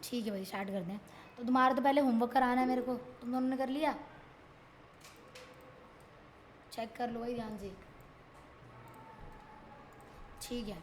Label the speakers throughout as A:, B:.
A: ठीक है भाई, स्टार्ट करते हैं। तो तुम्हारा तो पहले होमवर्क कराना है मेरे को, तुम दोनों ने कर लिया? चेक कर लो भाई ध्यान से। ठीक है,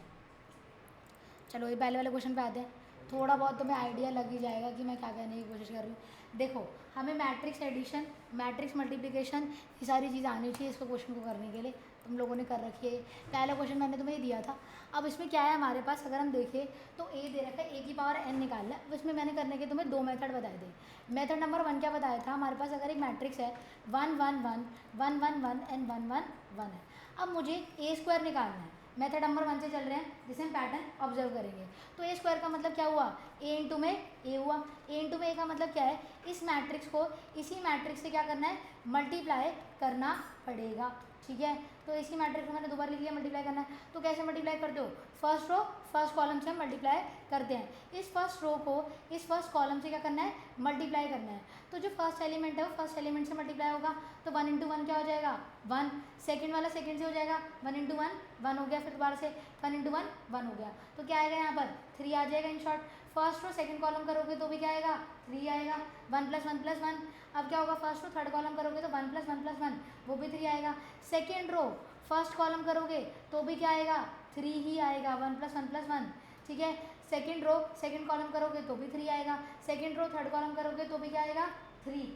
A: चलो ये पहले वाले क्वेश्चन पे आते हैं। थोड़ा बहुत तुम्हें आइडिया लग ही जाएगा कि मैं क्या कहने की कोशिश कर रही हूँ। देखो, हमें मैट्रिक्स एडिशन, मैट्रिक्स मल्टीप्लिकेशन, ये सारी चीज़ें आनी चाहिए इसको क्वेश्चन को करने के लिए। तुम लोगों ने कर रखी है। पहला क्वेश्चन मैंने तुम्हें दिया था। अब इसमें क्या है हमारे पास, अगर हम देखें तो ए दे रखा है, ए की पावर एन निकालना है। अब इसमें मैंने करने के तुम्हें 2 मेथड बताए थे। मेथड नंबर 1 क्या बताया था, हमारे पास अगर एक मैट्रिक्स है 1 1 1 1 1 1 एंड 1 1 1 है। अब मुझे ए स्क्वायर निकालना है। मेथड नंबर 1 से चल रहे हैं, जिसे हम पैटर्न ऑब्जर्व करेंगे। तो ए स्क्वायर का मतलब क्या हुआ, ए इंटू में ए हुआ। ए इंटू में ए का मतलब क्या है, इस मैट्रिक्स को इसी मैट्रिक्स से क्या करना है, मल्टीप्लाई करना पड़ेगा। ठीक है, तो इसी मैट्रिक्स को मैंने दोबारा लिख लिया, मल्टीप्लाई करना है। तो कैसे मल्टीप्लाई करते हो, फर्स्ट रो फर्स्ट कॉलम से हम मल्टीप्लाई करते हैं। इस फर्स्ट रो को इस फर्स्ट कॉलम से क्या करना है, मल्टीप्लाई करना है। तो जो फर्स्ट एलिमेंट है वो फर्स्ट एलिमेंट से मल्टीप्लाई होगा। तो 1 इंटू 1 क्या हो जाएगा, 1। सेकेंड वाला सेकेंड से हो जाएगा, 1 इंटू 1 1 हो गया। फिर दोबारा से 1 इंटू 1 1 हो गया। तो क्या आएगा यहाँ पर, 3 आ जाएगा in short. First row second column करोगे तो भी क्या आएगा, 3 आएगा। 1 प्लस 1 प्लस 1, अब क्या होगा, फर्स्ट रो थर्ड कॉलम करोगे तो 1 प्लस 1 प्लस 1 वो भी 3 आएगा। सेकेंड रो फर्स्ट कॉलम करोगे तो भी क्या आएगा, 3 ही आएगा, 1 प्लस 1 प्लस 1। ठीक है, सेकेंड रो सेकेंड कॉलम करोगे तो भी 3 आएगा। सेकेंड रो थर्ड कॉलम करोगे तो भी क्या आएगा, 3।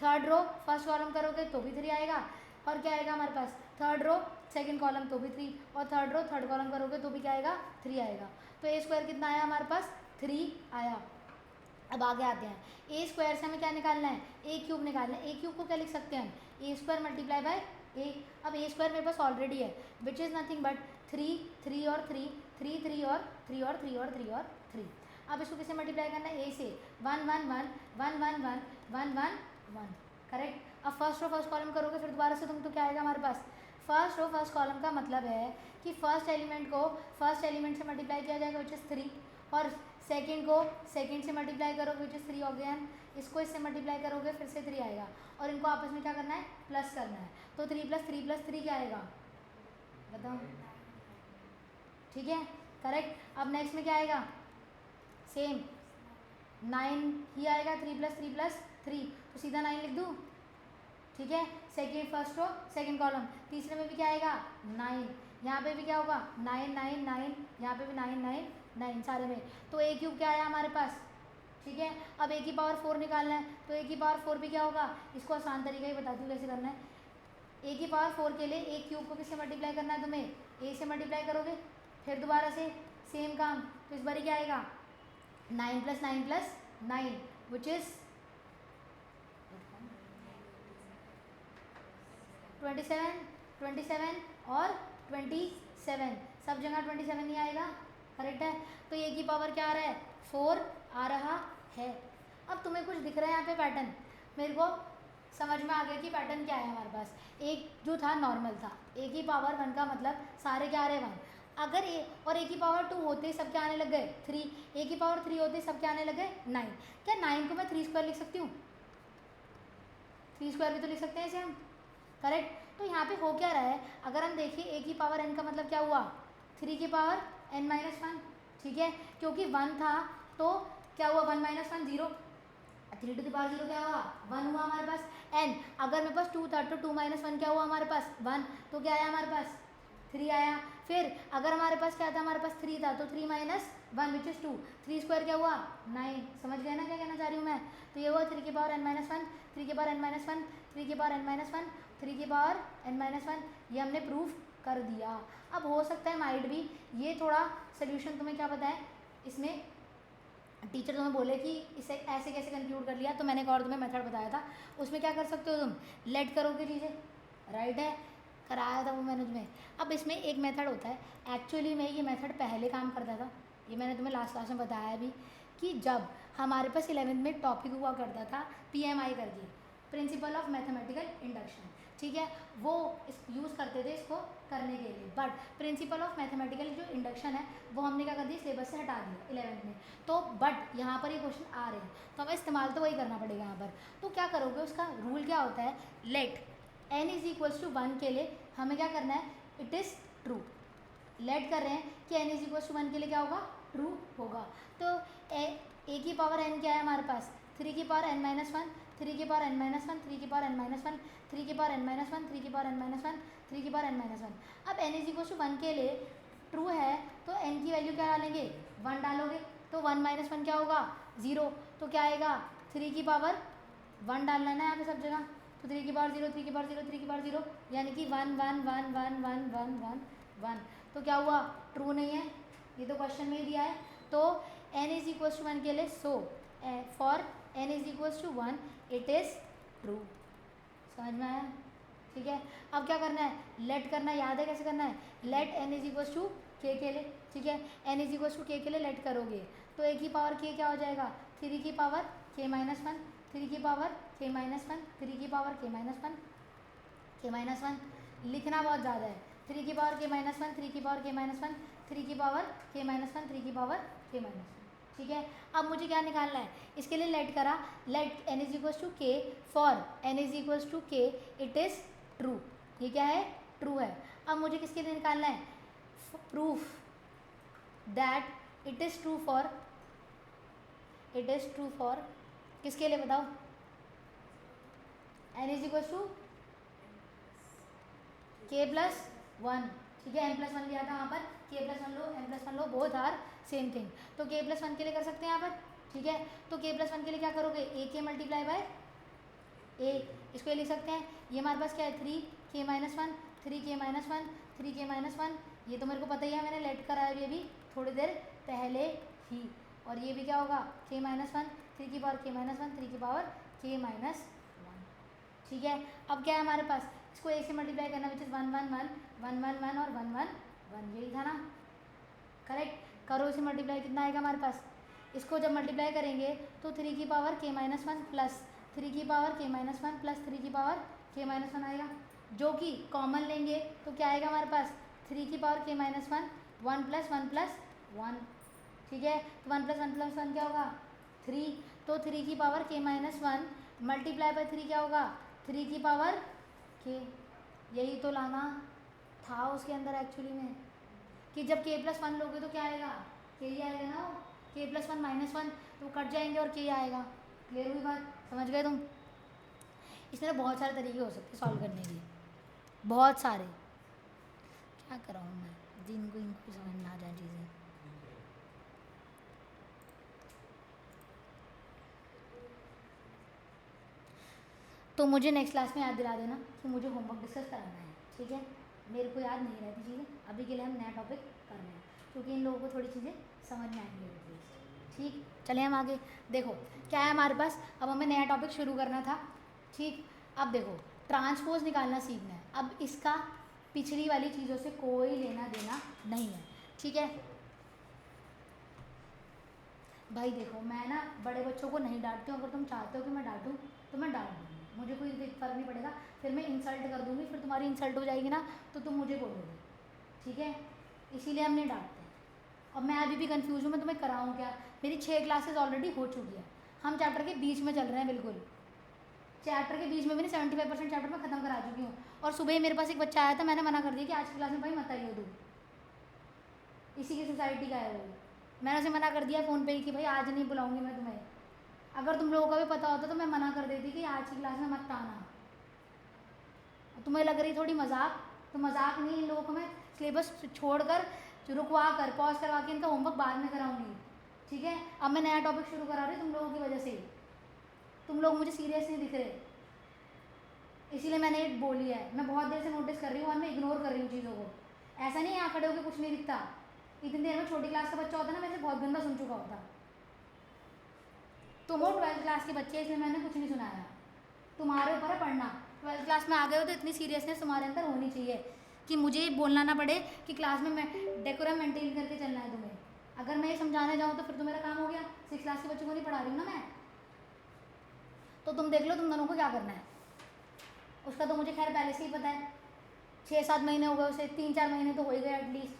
A: थर्ड रो फर्स्ट कॉलम करोगे तो भी 3 आएगा। और क्या आएगा हमारे पास, थर्ड रो सेकंड कॉलम तो भी 3, और थर्ड रो थर्ड कॉलम करोगे तो भी क्या आएगा, 3 आएगा। तो ए स्क्वायर कितना आया हमारे पास, 3 आया। अब आगे आते हैं, ए स्क्वायर से हमें क्या निकालना है, ए क्यूब निकालना है। ए क्यूब को क्या लिख सकते हैं हम, ए स्क्वायर मल्टीप्लाई बाय ए। अब ए स्क्वायर मेरे पास ऑलरेडी है, विच इज़ नथिंग बट 3 3 और 3 3 3 और 3 और 3 और 3 और 3। अब इसको किससे मल्टीप्लाई करना है, ए से। 1 1 1 1 1 1 1 1 1, करेक्ट। अब फर्स्ट रो फर्स्ट कॉलम करोगे फिर दोबारा से तुम, तो क्या आएगा हमारे पास, फर्स्ट रो फर्स्ट कॉलम का मतलब है कि फर्स्ट एलिमेंट को फर्स्ट एलिमेंट से मल्टीप्लाई किया जाएगा, विच इज़ 3। और सेकेंड को सेकेंड से मल्टीप्लाई करोगे विच इज़ 3 हो गया। इसको इससे मल्टीप्लाई करोगे फिर से 3 आएगा। और इनको आपस में क्या करना है, प्लस करना है। तो 3 प्लस 3 प्लस 3 क्या आएगा, बताओ। ठीक है, करेक्ट। अब नेक्स्ट में क्या आएगा, सेम 9 ही आएगा। 3 प्लस 3 प्लस 3, तो सीधा 9 लिख दूँ। ठीक है, second first row second column, तीसरे में भी क्या आएगा, 9। यहाँ पे भी क्या होगा, 9 9 9, यहाँ पे भी 9 9 9 सारे में। तो ए क्यूब क्या आया हमारे पास। ठीक है, अब ए की पावर 4 निकालना है। तो ए की पावर 4 भी क्या होगा, इसको आसान तरीका ही बताती हूँ कैसे करना है। ए की पावर 4 के लिए ए क्यूब को किससे मल्टीप्लाई करना है तुम्हें, ए से मल्टीप्लाई करोगे। फिर दोबारा से सेम काम, तो इस बार क्या आएगा, 9 प्लस 9 प्लस 9 विच इज़ 27 27 और 27, सब जगह 27 ही आएगा, करेक्ट है। तो ए की पावर क्या आ रहा है, 4 आ रहा है। अब तुम्हें कुछ दिख रहा है यहाँ पे पैटर्न, मेरे को समझ में आ गया कि पैटर्न क्या है हमारे पास। एक जो था नॉर्मल था, ए की पावर 1 का मतलब सारे क्या आ रहे हैं 1। अगर ए और ए की पावर 2 होते सब क्या आने लग गए 3, ए की पावर 3 होते सब क्या आने लग गए 9। क्या 9 को मैं 3 स्क्वायर लिख सकती हूँ, 3 स्क्वायर भी तो लिख सकते हैं इसे हम, करेक्ट। तो यहाँ पे हो क्या रहा है, अगर हम देखिए ए की पावर एन का मतलब क्या हुआ, 3 की पावर एन माइनस 1। ठीक है, क्योंकि 1 था तो क्या हुआ, 1 माइनस 1 0, 3 टू द पावर 0 क्या हुआ, 1 हुआ हमारे पास। एन अगर मेरे पास 2 था तो 2 माइनस 1 क्या हुआ हमारे पास, 1, तो क्या आया हमारे पास 3 आया। फिर अगर हमारे पास क्या था, हमारे पास 3 था तो 3 माइनस 1 विच इज़ 2, 3 स्क्वायर क्या हुआ 9। समझ गए ना क्या कहना चाह रही हूँ मैं। तो ये हुआ 3 की पावर एन माइनस 1, 3 की पावर एन माइनस 1, 3 की पावर एन माइनस 1, 3 की पावर एन माइनस 1, ये हमने प्रूफ कर दिया। अब हो सकता है माइट भी ये थोड़ा सोल्यूशन तुम्हें क्या बताएं, इसमें टीचर तुम्हें बोले कि इसे ऐसे कैसे कंक्लूड कर लिया, तो मैंने एक और तुम्हें मेथड बताया था, उसमें क्या कर सकते हो तुम, लेट करोगे चीज़ें, राइट है, कराया था वो मैंने तुम्हें। अब इसमें एक मेथड होता है, एक्चुअली में ये मेथड पहले काम करता था, ये मैंने तुम्हें लास्ट क्लास में बताया भी, कि जब हमारे पास 11th में टॉपिक हुआ करता था PMI करके, प्रिंसिपल ऑफ मैथमेटिकल इंडक्शन। ठीक है, वो इस यूज़ करते थे इसको करने के लिए, बट प्रिंसिपल ऑफ मैथमेटिकल जो इंडक्शन है वो हमने क्या कर दिया, सिलेबस से हटा दिया 11th में। तो बट यहाँ पर ये क्वेश्चन आ रहे हैं तो हमें इस्तेमाल तो वही करना पड़ेगा यहाँ पर। तो क्या करोगे, उसका रूल क्या होता है, let n is equals to 1 के लिए हमें क्या करना है, इट इज़ ट्रू। लेट कर रहे हैं कि n इज इक्वल्स टू 1 के लिए क्या होगा, ट्रू होगा। तो ए की पावर n क्या है हमारे पास, 3 की पावर n माइनस वन, 3 की पावर n माइनस वन, 3 की पावर n माइनस वन, 3 की पावर n माइनस वन, 3 की पावर n माइनस वन, 3 की पावर n माइनस वन। अब n इज इक्वल टू 1 के लिए ट्रू है तो n की वैल्यू क्या डालेंगे, 1 डालोगे तो 1 माइनस वन क्या होगा, 0। तो क्या आएगा, 3 की पावर 1 डालना है ना यहाँ पे सब जगह, तो 3 की पावर 0, 3 की पावर 0, 3 की पावर 0, यानी कि 1 1 1 1 1 1 1 1। तो क्या हुआ, ट्रू नहीं है, ये तो क्वेश्चन में ही दिया है। तो n इज इक्वल टू 1 के लिए so for n is equal to 1 it is true. समझ में आया, ठीक है। अब क्या करना है, लेट करना है, याद है कैसे करना है, let n is equal to k के लिए, ठीक है। n is equal to k के लिए लेट करोगे तो a की पावर k क्या हो जाएगा, 3 की पावर k माइनस वन, 3 की पावर k माइनस वन, 3 की power k minus one, k minus one लिखना बहुत ज़्यादा है, 3 की पावर k माइनस वन, 3 की पावर k माइनस वन, 3 की पावर k माइनस वन, 3 की पावर k माइनस वन, ठीक है। अब मुझे क्या निकालना है, इसके लिए लेट करा, let n is equal to k for n is equal to k it is true, ये क्या है, ट्रू है। अब मुझे किसके लिए निकालना है, proof that it is true for, it is true for किसके लिए बताओ, n is equal to k plus one, ठीक है। n प्लस वन लिया था वहाँ पर, k प्लस वन लो, m प्लस वन लो, बोथ आर सेम थिंग। तो k प्लस वन के लिए कर सकते हैं यहाँ पर, ठीक है। तो k प्लस वन के लिए क्या करोगे, a k multiply by a, इसको ये लिख सकते हैं, ये हमारे पास क्या है 3 k minus one, 3 k minus one, 3 k minus one, ये तो मेरे को पता ही है, मैंने लेट कराया ये भी थोड़ी देर पहले ही। और ये भी क्या होगा k माइनस वन, 3 की पावर k माइनस वन, 3 की पावर k माइनस वन, ठीक है। अब क्या है हमारे पास, इसको a से मल्टीप्लाई करना विच इज़ 1 1 1 1 1 1 और 1 1 1, यही था ना, करेक्ट। करो इसे मल्टीप्लाई, कितना आएगा हमारे पास, इसको जब मल्टीप्लाई करेंगे तो 3 की power k minus one plus 3 की power k minus one plus 3 की पावर k माइनस वन आएगा, जो कि कॉमन लेंगे तो क्या आएगा हमारे पास, 3 की power k minus one, 1 plus 1 plus 1, ठीक है। तो 1 प्लस 1 प्लस 1 क्या होगा 3, तो 3 की power k minus one multiply by 3 क्या होगा 3 की पावर k, यही तो लाना था उसके अंदर एक्चुअली में, कि जब k प्लस वन लोगे तो क्या आएगा, k ही आएगा ना, k plus one minus one तो कट जाएंगे और k आएगा। क्लियर हुई बात, समझ गए तुम। इसमें बहुत सारे तरीके हो सकते हैं सॉल्व करने के, बहुत सारे, क्या कराऊँ मैं जिनको इनको समझ में आ जाए चीज़ें। तो मुझे नेक्स्ट क्लास में याद दिला देना कि मुझे होमवर्क डिस्कस कराना है, ठीक है। मेरे को याद नहीं रहती चीज़ें, अभी के लिए हम नया टॉपिक कर रहे हैं क्योंकि इन लोगों को थोड़ी चीज़ें समझ में आएंगी एटलीस्ट, ठीक। चलिए हम आगे देखो क्या है हमारे पास, अब हमें नया टॉपिक शुरू करना था, ठीक। अब देखो ट्रांसपोज निकालना सीखना है, अब इसका पिछली वाली चीज़ों से कोई लेना देना नहीं है, ठीक है। भाई देखो मैं ना बड़े बच्चों को नहीं डांटती हूँ, अगर तुम चाहते हो कि मैं डांटूँ तो मैं डांट दूँगी, मुझे कोई फ़र्क नहीं पड़ेगा, फिर मैं इंसल्ट कर दूँगी, फिर तुम्हारी इंसल्ट हो जाएगी ना तो तुम मुझे बोलोगे, ठीक है। इसीलिए हम नहीं डांटते। और मैं अभी भी कंफ्यूज हूँ, मैं तुम्हें कराऊँ क्या, मेरी 6 क्लासेस ऑलरेडी हो चुकी है, हम चैप्टर के बीच में चल रहे हैं, बिल्कुल चैप्टर के बीच में भी नहीं, 75% चैप्टर मैं ख़त्म करा चुकी हूँ। और सुबह ही मेरे पास एक बच्चा आया था, मैंने मना कर दिया कि आज की क्लास में भाई मत आइए, इसी की सोसाइटी का है वो, मैंने उसे मना कर दिया फ़ोन पे ही कि भाई आज नहीं बुलाऊंगी मैं तुम्हें। अगर तुम लोगों का भी पता होता तो मैं मना कर देती कि आज की क्लास में मत आना। तुम्हें लग रही थोड़ी मजाक, तो मजाक नहीं, इन लोगों को मैं सिलेबस छोड़कर रुकवा कर पॉज करवा के इनका होमवर्क बाद में कराऊंगी, ठीक है। अब मैं नया टॉपिक शुरू करा रही हूँ तुम लोगों की वजह से, तुम लोग मुझे सीरियस नहीं दिख रहे, इसीलिए मैंने ये बोली है। मैं बहुत देर से नोटिस कर रही हूँ और मैं इग्नोर कर रही हूँ चीज़ों को, ऐसा नहीं यहाँ खड़े होकर कुछ नहीं दिखता, इतनी देर में छोटी क्लास का बच्चा होता ना, मैं से बहुत गंदा सुन चुका होता। तुम हो 12th क्लास के बच्चे, इसलिए मैंने कुछ नहीं सुनाया, तुम्हारे ऊपर है पढ़ना। 12th क्लास में आ गए हो तो इतनी सीरियसनेस तुम्हारे अंदर होनी चाहिए कि मुझे बोलना ना पड़े कि क्लास में मैं डेकोरम मेंटेन करके चलना है तुम्हें। अगर मैं ये समझाने जाऊँ तो फिर तो मेरा काम हो गया, 6 क्लास के बच्चों को नहीं पढ़ा रही हूँ ना मैं। तो तुम देख लो तुम दोनों को क्या करना है, उसका तो मुझे खैर पहले से ही पता है, 6-7 महीने हो गए उसे, 3-4 महीने तो हो ही गए एटलीस्ट।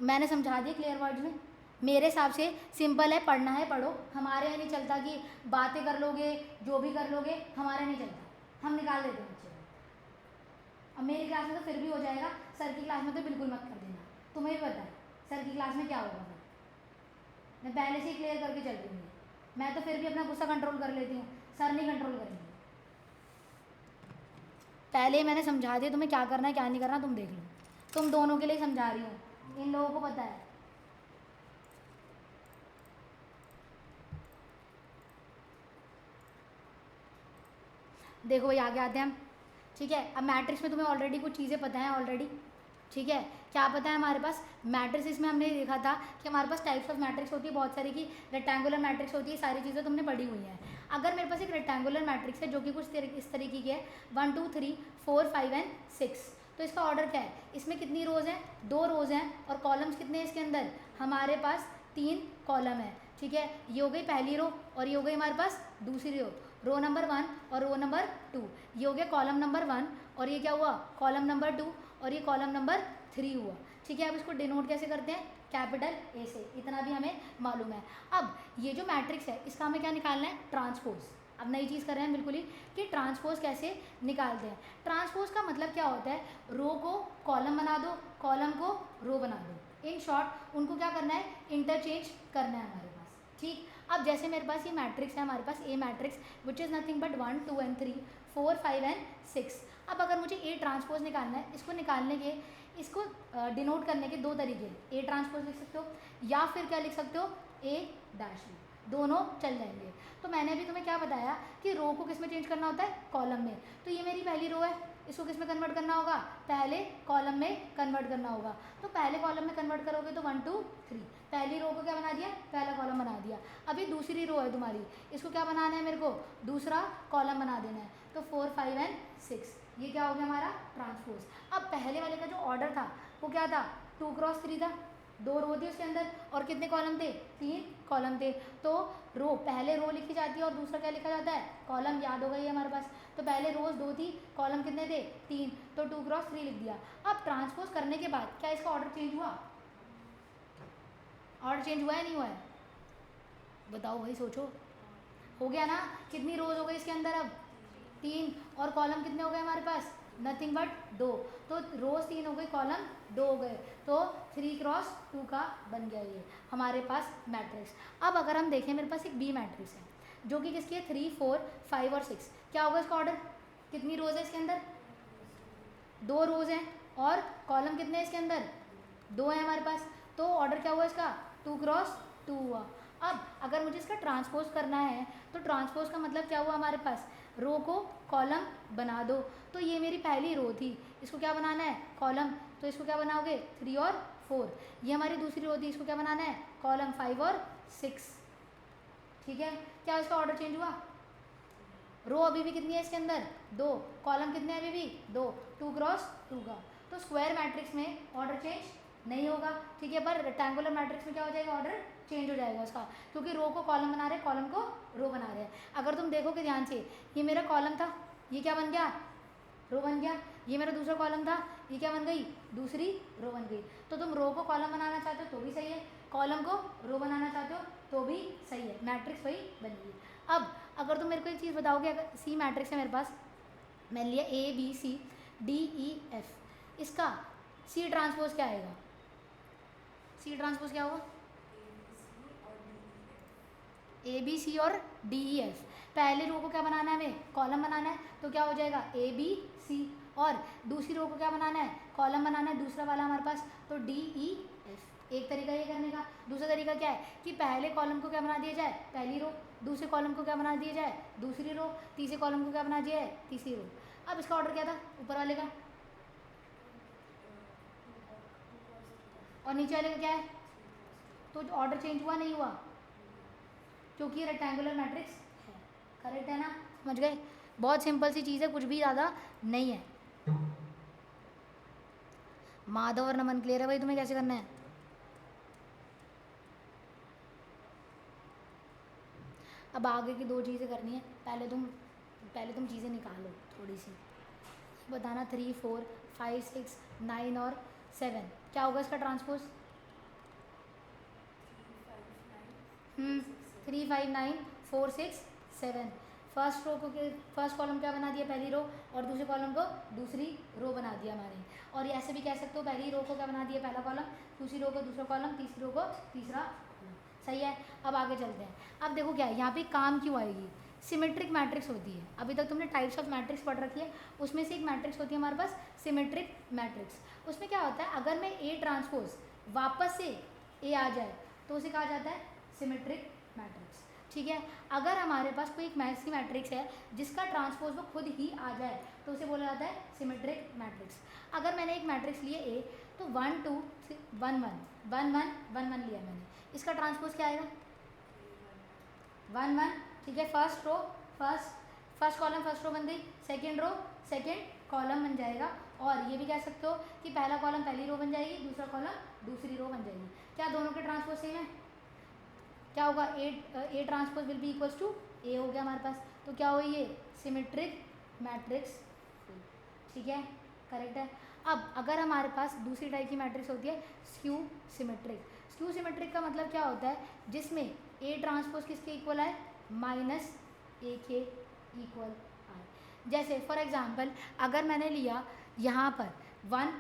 A: मैंने समझा दिया क्लियर वर्ड्स में, मेरे हिसाब से सिंपल है, पढ़ना है पढ़ो, हमारे यहाँ नहीं चलता कि बातें कर लोगे जो भी कर लोगे, हमारे नहीं चलता, हम निकाल देते हैं बच्चे को। अब मेरी क्लास में तो फिर भी हो जाएगा, सर की क्लास में तो बिल्कुल मत कर देना, तुम्हें भी पता है सर की क्लास में क्या होगा। मैं पहले से ही क्लियर करके चल रही हूँ। मैं तो फिर भी अपना गुस्सा कंट्रोल कर लेती हूँ, सर नहीं कंट्रोल करेंगे। पहले ही मैंने समझा दिया तुम्हें क्या करना है क्या नहीं करना, तुम देख लो। तुम दोनों के लिए समझा रही हूँ, इन लोगों को पता है। देखो भाई आगे आते हैं हम, ठीक है। अब मैट्रिक्स में तुम्हें ऑलरेडी कुछ चीज़ें पता हैं ऑलरेडी, ठीक है। क्या पता है हमारे पास मैट्रिक्स में हमने देखा था कि हमारे पास टाइप्स ऑफ मैट्रिक्स होती है बहुत सारी की, रेक्टेंगुलर मैट्रिक्स होती है, सारी चीज़ें तुमने पढ़ी हुई हैं। अगर मेरे पास एक रेक्टेंगुलर मैट्रिक्स है जो कि कुछ इस तरीके की है 1 2 3 4 5 एंड 6, तो इसका ऑर्डर क्या है, इसमें कितनी रोज़ हैं, 2 रोज़ हैं, और कॉलम्स कितने हैं इसके अंदर, हमारे पास 3 कॉलम है, ठीक है। ये हो गई पहली रो और ये हो गई हमारे पास दूसरी रो नंबर 1 और रो नंबर 2, ये हो गया कॉलम नंबर 1 और ये क्या हुआ कॉलम नंबर 2 और ये कॉलम नंबर 3 हुआ, ठीक है। अब इसको डिनोट कैसे करते हैं, कैपिटल ए से, इतना भी हमें मालूम है। अब ये जो मैट्रिक्स है इसका हमें क्या निकालना है, ट्रांसपोज। अब नई चीज़ कर रहे हैं बिल्कुल ही कि ट्रांसपोज कैसे निकालते हैं। ट्रांसपोज का मतलब क्या होता है, रो को कॉलम बना दो, कॉलम को रो बना दो, इन शॉर्ट उनको क्या करना है, इंटरचेंज करना है हमारे पास, ठीक। अब जैसे मेरे पास ये मैट्रिक्स है, हमारे पास A matrix which is nothing but 1 2 and 3 4 5 and 6। अब अगर मुझे ए ट्रांसपोज निकालना है, इसको निकालने के, इसको डिनोट करने के 2 तरीके, ए ट्रांसपोज लिख सकते हो या फिर क्या लिख सकते हो, ए डैश भी, दोनों चल जाएंगे। तो मैंने अभी तुम्हें क्या बताया कि रो को किस में चेंज करना होता है, कॉलम में। तो ये मेरी पहली रो है, इसको किस में कन्वर्ट करना होगा, पहले कॉलम में कन्वर्ट करना होगा। तो पहले कॉलम में कन्वर्ट करोगे तो 1 2 3, पहली रो को क्या बना दिया, पहला कॉलम बना दिया। अभी दूसरी रो है तुम्हारी, इसको क्या बनाना है, मेरे को दूसरा कॉलम बना देना है, तो 4 5 एंड 6, ये क्या हो गया हमारा ट्रांसपोज। अब पहले वाले का जो ऑर्डर था वो क्या था, 2 क्रॉस 3 था, 2 रो थी उसके अंदर और कितने कॉलम थे, 3 कॉलम थे। तो रो पहले रो लिखी जाती है और दूसरा क्या लिखा जाता है, कॉलम, याद हो गई हमारे पास। तो पहले रोज 2 थी, कॉलम कितने थे, 3, तो 2 क्रॉस 3 लिख दिया। अब ट्रांसपोज करने के बाद क्या इसका ऑर्डर चेंज हुआ, ऑर्डर चेंज हुआ है नहीं हुआ है, बताओ भाई सोचो, हो गया ना। कितनी रोज हो गई इसके अंदर, अब 3, और कॉलम कितने हो गए हमारे पास, नथिंग बट 2, तो रोज 3 हो गई, कॉलम 2 हो गए, तो 3 क्रॉस 2 का बन गया ये हमारे पास मैट्रिक्स। अब अगर हम देखें, मेरे पास एक बी मैट्रिक्स है जो कि किसकी है, 3 4 5 और 6, क्या होगा इसका ऑर्डर, कितनी रोज है इसके अंदर, 2 रोज हैं, और कॉलम कितने हैं इसके अंदर, 2 हैं हमारे पास, तो ऑर्डर क्या हुआ इसका, 2 क्रॉस 2 हुआ। अब अगर मुझे इसका ट्रांसपोज करना है तो ट्रांसपोज का मतलब क्या हुआ, हमारे पास रो को कॉलम बना दो। तो ये मेरी पहली रो थी, इसको क्या बनाना है, कॉलम, तो इसको क्या बनाओगे, 3 और 4। ये हमारी दूसरी रो थी, इसको क्या बनाना है, कॉलम, 5 और 6, ठीक है। क्या इसका ऑर्डर चेंज हुआ, रो अभी भी कितनी है इसके अंदर, 2, कॉलम कितने हैं अभी भी 2, 2 क्रॉस 2 का। तो स्क्वायर मैट्रिक्स में ऑर्डर चेंज नहीं होगा, ठीक है, पर रेक्टेंगुलर मैट्रिक्स में क्या हो जाएगा, ऑर्डर चेंज हो जाएगा उसका, क्योंकि रो को कॉलम बना रहे हैं, कॉलम को रो बना रहे हैं। अगर तुम देखोगे ध्यान से, ये मेरा कॉलम था, ये क्या बन गया, रो बन गया, ये मेरा दूसरा कॉलम था, ये क्या बन गई, दूसरी रो बन गई। तो तुम रो को कॉलम बनाना चाहते हो तो भी सही है, कॉलम को रो बनाना चाहते हो तो भी सही है, मैट्रिक्स वही बनेगी। अब अगर तुम मेरे को एक चीज़ बताओगे, अगर सी मैट्रिक्स है मेरे पास, मैंने लिया A B C D E F, इसका सी ट्रांसपोज क्या आएगा, सी ट्रांसपोज क्या होगा, ए बी सी और डी ई एफ। पहले रो को क्या बनाना है हमें, कॉलम बनाना है, तो क्या हो जाएगा ए बी सी, और दूसरी रो को क्या बनाना है, कॉलम बनाना है, दूसरा वाला हमारे पास, तो डी ई एफ। एक तरीका ये करने का। दूसरा तरीका क्या है कि पहले कॉलम को क्या बना दिया जाए, पहली रो, दूसरे कॉलम को क्या बना दिया जाए, दूसरी रो, तीसरे कॉलम को क्या बना दिया है, तीसरी रो। अब इसका ऑर्डर क्या था ऊपर वाले का, और नीचे वाले का क्या है, तो ऑर्डर चेंज हुआ नहीं हुआ, क्योंकि ये रेक्टेंगुलर मैट्रिक्स है, करेक्ट है ना, समझ गए। बहुत सिंपल सी चीज़ है, कुछ भी ज़्यादा नहीं है। माधव और नमन क्लियर है भाई, तुम्हें कैसे करना है। अब आगे की 2 चीज़ें करनी है, पहले तुम चीज़ें निकालो थोड़ी सी, बताना 3 4 5 6 9 और 7 क्या होगा इसका ट्रांसपोज, 3 5 9 4 6 7। फर्स्ट रो को फर्स्ट कॉलम क्या बना दिया, पहली रो, और दूसरे कॉलम को दूसरी रो बना दिया हमारे। और ऐसे भी कह सकते हो, पहली रो को क्या बना दिया, पहला कॉलम, दूसरी रो को दूसरा कॉलम, तीसरी रो को तीसरा कॉलम। सही है। अब आगे चलते हैं। अब देखो क्या है यहाँ पे काम क्यों आएगी, सिमेट्रिक मैट्रिक्स होती है। अभी तक तुमने टाइप्स ऑफ मैट्रिक्स पढ़ रखी है, उसमें से एक मैट्रिक्स होती है हमारे पास सिमेट्रिक मैट्रिक्स। उसमें क्या होता है, अगर मैं ए ट्रांसपोज वापस से ए आ जाए तो उसे कहा जाता है सिमेट्रिक मैट्रिक्स। ठीक है, अगर हमारे पास कोई एक ऐसी मैट्रिक्स है जिसका ट्रांसपोज वो खुद ही आ जाए तो उसे बोला जाता है सिमेट्रिक मैट्रिक्स। अगर मैंने एक मैट्रिक्स लिए ए, तो 1 2 1 1 1 1 1 1 लिया मैंने, इसका ट्रांसपोज क्या आएगा 1 1। ठीक है, first row first column first row बन गई, सेकेंड रो सेकेंड कॉलम बन जाएगा। और ये भी कह सकते हो कि पहला कॉलम पहली रो बन जाएगी, दूसरा कॉलम दूसरी रो बन जाएगी। क्या दोनों के ट्रांसपोज सेम है, क्या होगा A transpose will be equals to A हो गया हमारे पास। तो क्या हो ये सिमेट्रिक मैट्रिक्स। ठीक है, करेक्ट है। अब अगर हमारे पास दूसरी टाइप की मैट्रिक्स होती है स्क्यू सिमेट्रिक। स्क्यू सिमेट्रिक का मतलब क्या होता है, जिसमें ए ट्रांसपोज किसके इक्वल आए माइनस ए के इक्वल आए। जैसे फॉर एग्जांपल अगर मैंने लिया यहाँ पर 1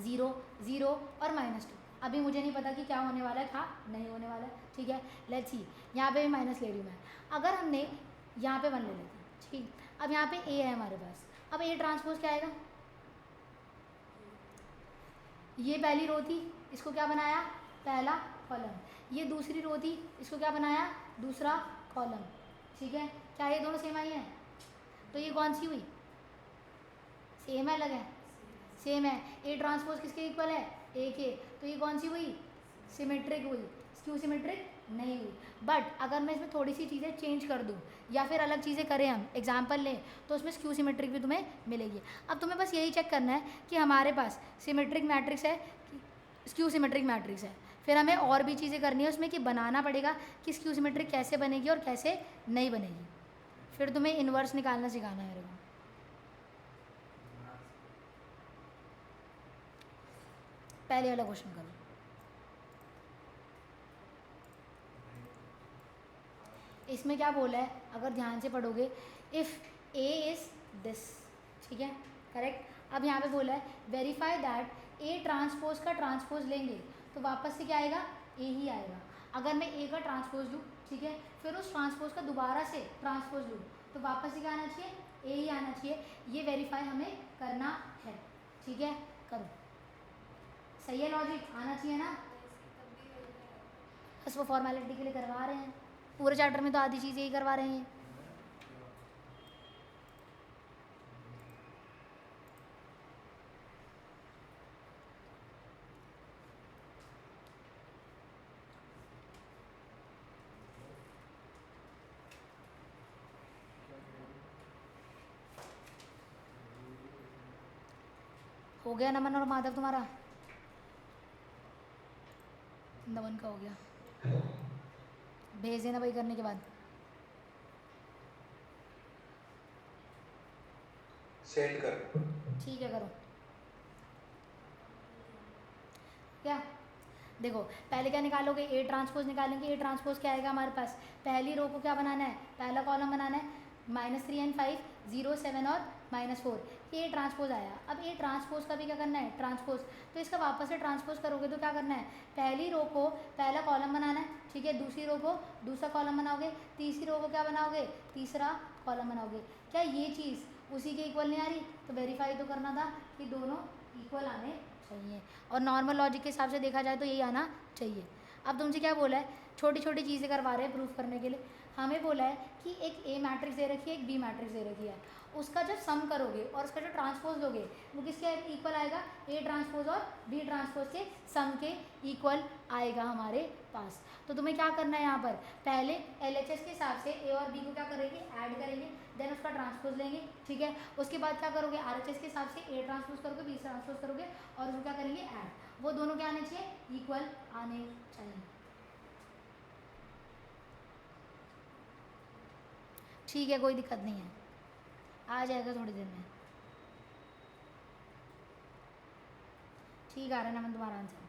A: 0 0 और -2, अभी मुझे नहीं पता कि क्या होने वाला है, था नहीं होने वाला है। ठीक है, लेट्स सी, यहाँ पे भी माइनस ले रही हूँ मैं। अगर हमने यहाँ पे 1 ले लेते हैं, ठीक, अब यहाँ पे ए है हमारे पास, अब ए ट्रांसपोज क्या आएगा, ये पहली रो थी, इसको क्या बनाया पहला कॉलम, ये दूसरी रो थी, इसको क्या बनाया दूसरा कॉलम। ठीक है, क्या ये दोनों सेम आई हैं, तो ये कौन सी हुई सेम है, अलग है सेम है। ए ट्रांसपोज किसके इक्वल है ए के, तो ये कौन सी हुई सिमेट्रिक हुई, स्क्यू सिमेट्रिक नहीं हुई। बट अगर मैं इसमें थोड़ी सी चीज़ें चेंज कर दूँ या फिर अलग चीज़ें करें, हम एग्जांपल लें, तो उसमें स्क्यू सिमेट्रिक भी तुम्हें मिलेगी। अब तुम्हें बस यही चेक करना है कि हमारे पास सिमेट्रिक मैट्रिक्स है कि स्क्यू सिमेट्रिक मैट्रिक्स है। फिर हमें और भी चीज़ें करनी है उसमें कि बनाना पड़ेगा कि स्क्यू सिमेट्रिक कैसे बनेगी और कैसे नहीं बनेगी। फिर तुम्हें इन्वर्स निकालना सिखाना है मेरे को। पहले वाला क्वेश्चन करो। इसमें क्या बोला है, अगर ध्यान से पढ़ोगे, इफ़ ए इज़ दिस, ठीक है करेक्ट। अब यहाँ पे बोला है वेरीफाई दैट ए ट्रांसपोज का ट्रांसपोज लेंगे तो वापस से क्या आएगा ए ही आएगा। अगर मैं ए का ट्रांसपोज लूँ, ठीक है, फिर उस ट्रांसपोज का दोबारा से ट्रांसपोज लूँ तो वापस से क्या आना चाहिए ए ही आना चाहिए। ये वेरीफाई हमें करना है। ठीक है, करो, सही है, लॉजिक आना चाहिए ना, बस वो फॉर्मेलिटी के लिए करवा रहे हैं। पूरे चैप्टर में तो आधी चीज़ यही करवा रहे हैं। हो गया नमन और माधव तुम्हारा, नमन का हो गया, भेज देना वही करने के बाद।
B: सेंड कर,
A: ठीक है करो। क्या देखो, पहले क्या निकालोगे ए ट्रांसपोज निकालेंगे। ए ट्रांसपोज क्या आएगा हमारे पास, पहली रो को क्या बनाना है पहला कॉलम बनाना है, -3 and 5 0 7 और -4, ये ट्रांसपोज आया। अब ए ट्रांसपोज का भी क्या करना है ट्रांसपोज, तो इसका वापस से ट्रांसपोज करोगे तो क्या करना है, पहली रो को पहला कॉलम बनाना है, ठीक है, दूसरी रो को दूसरा कॉलम बनाओगे, तीसरी रो को क्या बनाओगे तीसरा कॉलम बनाओगे। क्या ये चीज़ उसी के इक्वल नहीं आ रही, तो वेरीफाई तो करना था कि दोनों इक्वल आने चाहिए, और नॉर्मल लॉजिक के हिसाब से देखा जाए तो यही आना चाहिए। अब तुमसे क्या बोला है, छोटी छोटी चीज़ें करवा रहे हैं प्रूफ करने के लिए। हमें बोला है कि एक ए मैट्रिक्स दे रखी है, एक बी मैट्रिक्स दे रखी है, उसका जब सम करोगे और उसका जो ट्रांसपोज लोगे वो किसके इक्वल आएगा, ए ट्रांसपोज और बी ट्रांसपोज के सम के इक्वल आएगा हमारे पास। तो तुम्हें क्या करना है यहाँ पर, पहले एलएचएस के हिसाब से ए और बी को क्या करेंगे ऐड करेंगे, देन उसका ट्रांसपोज लेंगे, ठीक है, उसके बाद क्या करोगे आरएचएस के हिसाब से ए ट्रांसपोज करोगे बी ट्रांसपोज करोगे और उसको क्या करेंगे ऐड, वो दोनों क्या आने चाहिए इक्वल आने चाहिए। ठीक है, कोई दिक्कत नहीं है, आ जाएगा थोड़ी देर में। ठीक आ रहा है नमन तुम्हारा आंसर।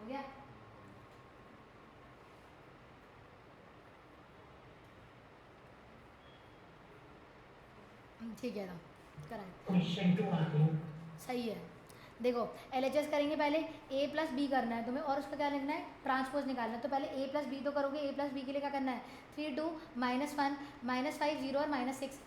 A: गया? ठीक है ना, करेक्ट, सही है। देखो LHS करेंगे, पहले A प्लस बी करना है तुम्हें, और उसका क्या लिखना है, ट्रांसपोज निकालना है। तो पहले A प्लस बी तो करोगे, A प्लस बी के लिए क्या करना है, 3 2 -1 -5 0 और -6,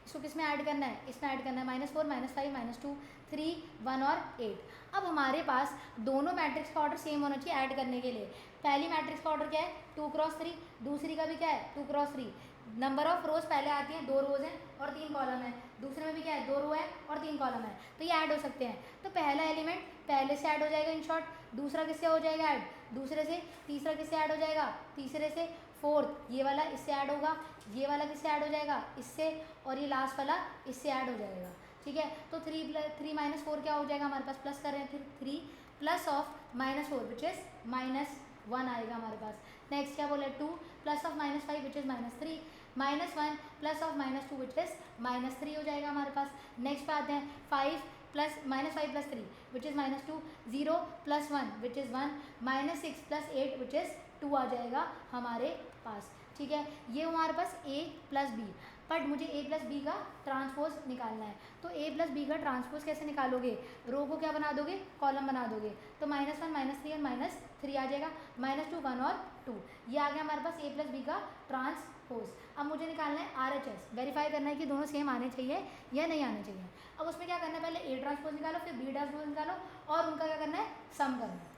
A: इसको किस में ऐड करना है, इसमें ऐड करना है, -4 -5 -2 3 1 और 8। अब हमारे पास दोनों मैट्रिक्स का ऑर्डर सेम होना चाहिए ऐड करने के लिए। पहली मैट्रिक्स का ऑर्डर क्या है, 2 क्रॉस 3, दूसरी का भी क्या है, 2 क्रॉस 3। नंबर ऑफ रोज पहले आती हैं, 2 रोज हैं और 3 कॉलम है, दूसरे में भी क्या है, 2 रो है और 3 कॉलम है, तो ये ऐड हो सकते हैं। तो पहला एलिमेंट पहले से ऐड हो जाएगा इन शॉर्ट, दूसरा किससे हो जाएगा ऐड, दूसरे से, तीसरा किससे ऐड हो जाएगा, तीसरे से, फोर्थ ये वाला इससे ऐड होगा, ये वाला किससे ऐड हो जाएगा, इससे, और ये लास्ट वाला इससे ऐड हो जाएगा। ठीक है, तो 3 -4 क्या हो जाएगा हमारे पास, प्लस कर रहे हैं, फिर 3 प्लस ऑफ -4 विच इज -1 आएगा हमारे पास। नेक्स्ट क्या बोले, 2 plus of -5 which is -3, -1 plus of -2 which is -3 हो जाएगा हमारे पास। नेक्स्ट पे आते हैं, 5 plus -5 plus 3 which is -2, 0 plus 1 which is 1, -6 plus 8 which is 2 आ जाएगा हमारे पास। ठीक है, ये हमारे पास A प्लस बी, बट मुझे A प्लस बी का ट्रांसपोज निकालना है। तो A प्लस बी का ट्रांसपोज कैसे निकालोगे, रो को क्या बना दोगे, कॉलम बना दोगे, तो -1 -3 और -3 आ जाएगा, -2 1 और 2, ये आ गया हमारे पास A प्लस बी का ट्रांसपोज। अब मुझे निकालना है RHS, वेरीफाई करना है कि दोनों सेम आने चाहिए या नहीं आने चाहिए। अब उसमें क्या करना है, पहले A ट्रांसपोज निकालो, फिर B ट्रांसपोज निकालो, और उनका क्या करना है, सम करना है।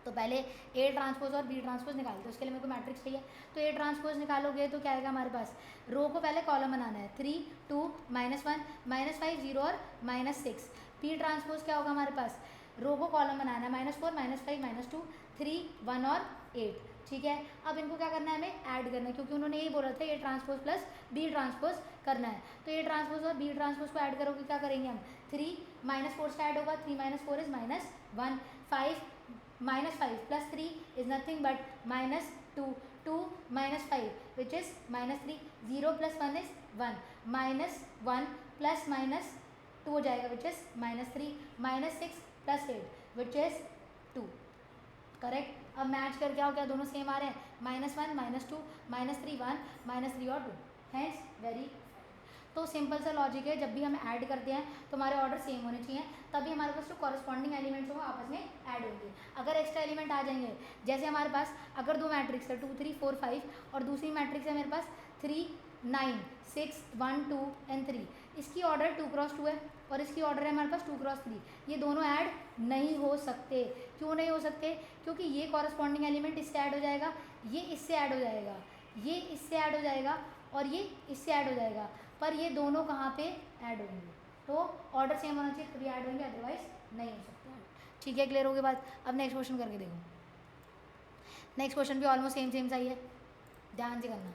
A: तो पहले A ट्रांसपोज और B ट्रांसपोज निकालते हैं, उसके लिए मेरे को मैट्रिक्स चाहिए। तो A ट्रांसपोज निकालोगे तो क्या आएगा हमारे पास, रो को पहले कॉलम बनाना है, 3 2 -1 -5 0 और -6। B ट्रांसपोज क्या होगा हमारे पास, रो को कॉलम बनाना है, -4 -5 -2 3 1 और 8। ठीक है, अब इनको क्या करना है, हमें ऐड करना है, क्योंकि उन्होंने यही बोला था A transpose plus B transpose करना है। तो A ट्रांसपोज और B ट्रांसपोज को ऐड करोगे, क्या करेंगे हम, 3 -4 से ऐड होगा, 3 -4 is -1, 5 -5 plus 3 is nothing but -2, 2 -5 which is -3, 0 plus 1 is 1, -1 plus -2 हो जाएगा which is -3, -6 plus 8 which is 2। Correct, अब मैच करके आओ, क्या दोनों सेम आ रहे हैं, -1 -2 -3 1 -3 और 2, हैंस वेरी। तो सिंपल सा लॉजिक है, जब भी हम ऐड करते हैं तो हमारे ऑर्डर सेम होने चाहिए, तभी हमारे पास जो कॉरस्पॉन्डिंग एलिमेंट्स होंगे आपस में ऐड होंगे। अगर एक्स्ट्रा एलिमेंट आ जाएंगे, जैसे हमारे पास अगर दो मैट्रिक्स है 2 3 4 5 और दूसरी मैट्रिक्स है मेरे पास 3 9 6 1 2 एंड 3, इसकी ऑर्डर 2 क्रॉस 2 है और इसकी ऑर्डर है हमारे पास 2 क्रॉस 3, ये दोनों ऐड नहीं हो सकते। क्यों नहीं हो सकते, क्योंकि ये कॉरस्पॉन्डिंग एलिमेंट इससे ऐड हो जाएगा, ये इससे ऐड हो जाएगा, ये इससे ऐड हो जाएगा और ये इससे ऐड हो जाएगा, पर ये दोनों कहाँ पे ऐड होंगे, तो ऑर्डर सेम होना चाहिए तभी ऐड होंगे, अदरवाइज नहीं हो सकता। ठीक है, क्लियर हो गई बात। अब नेक्स्ट क्वेश्चन करके देखो, नेक्स्ट क्वेश्चन भी ऑलमोस्ट सेम सेम सा ही है, ध्यान से करना।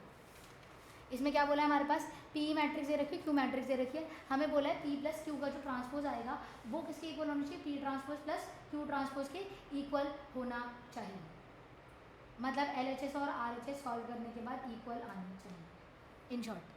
A: इसमें क्या बोला है हमारे पास, पी मैट्रिक्स दे रखी है, क्यू मैट्रिक्स दे रखी है, हमें बोला है पी प्लस क्यू का जो ट्रांसपोज आएगा वो किसके इक्वल होना चाहिए, P transpose plus Q transpose के इक्वल होना चाहिए, मतलब LHS और RHS सॉल्व करने के बाद इक्वल आना चाहिए इन शॉर्ट।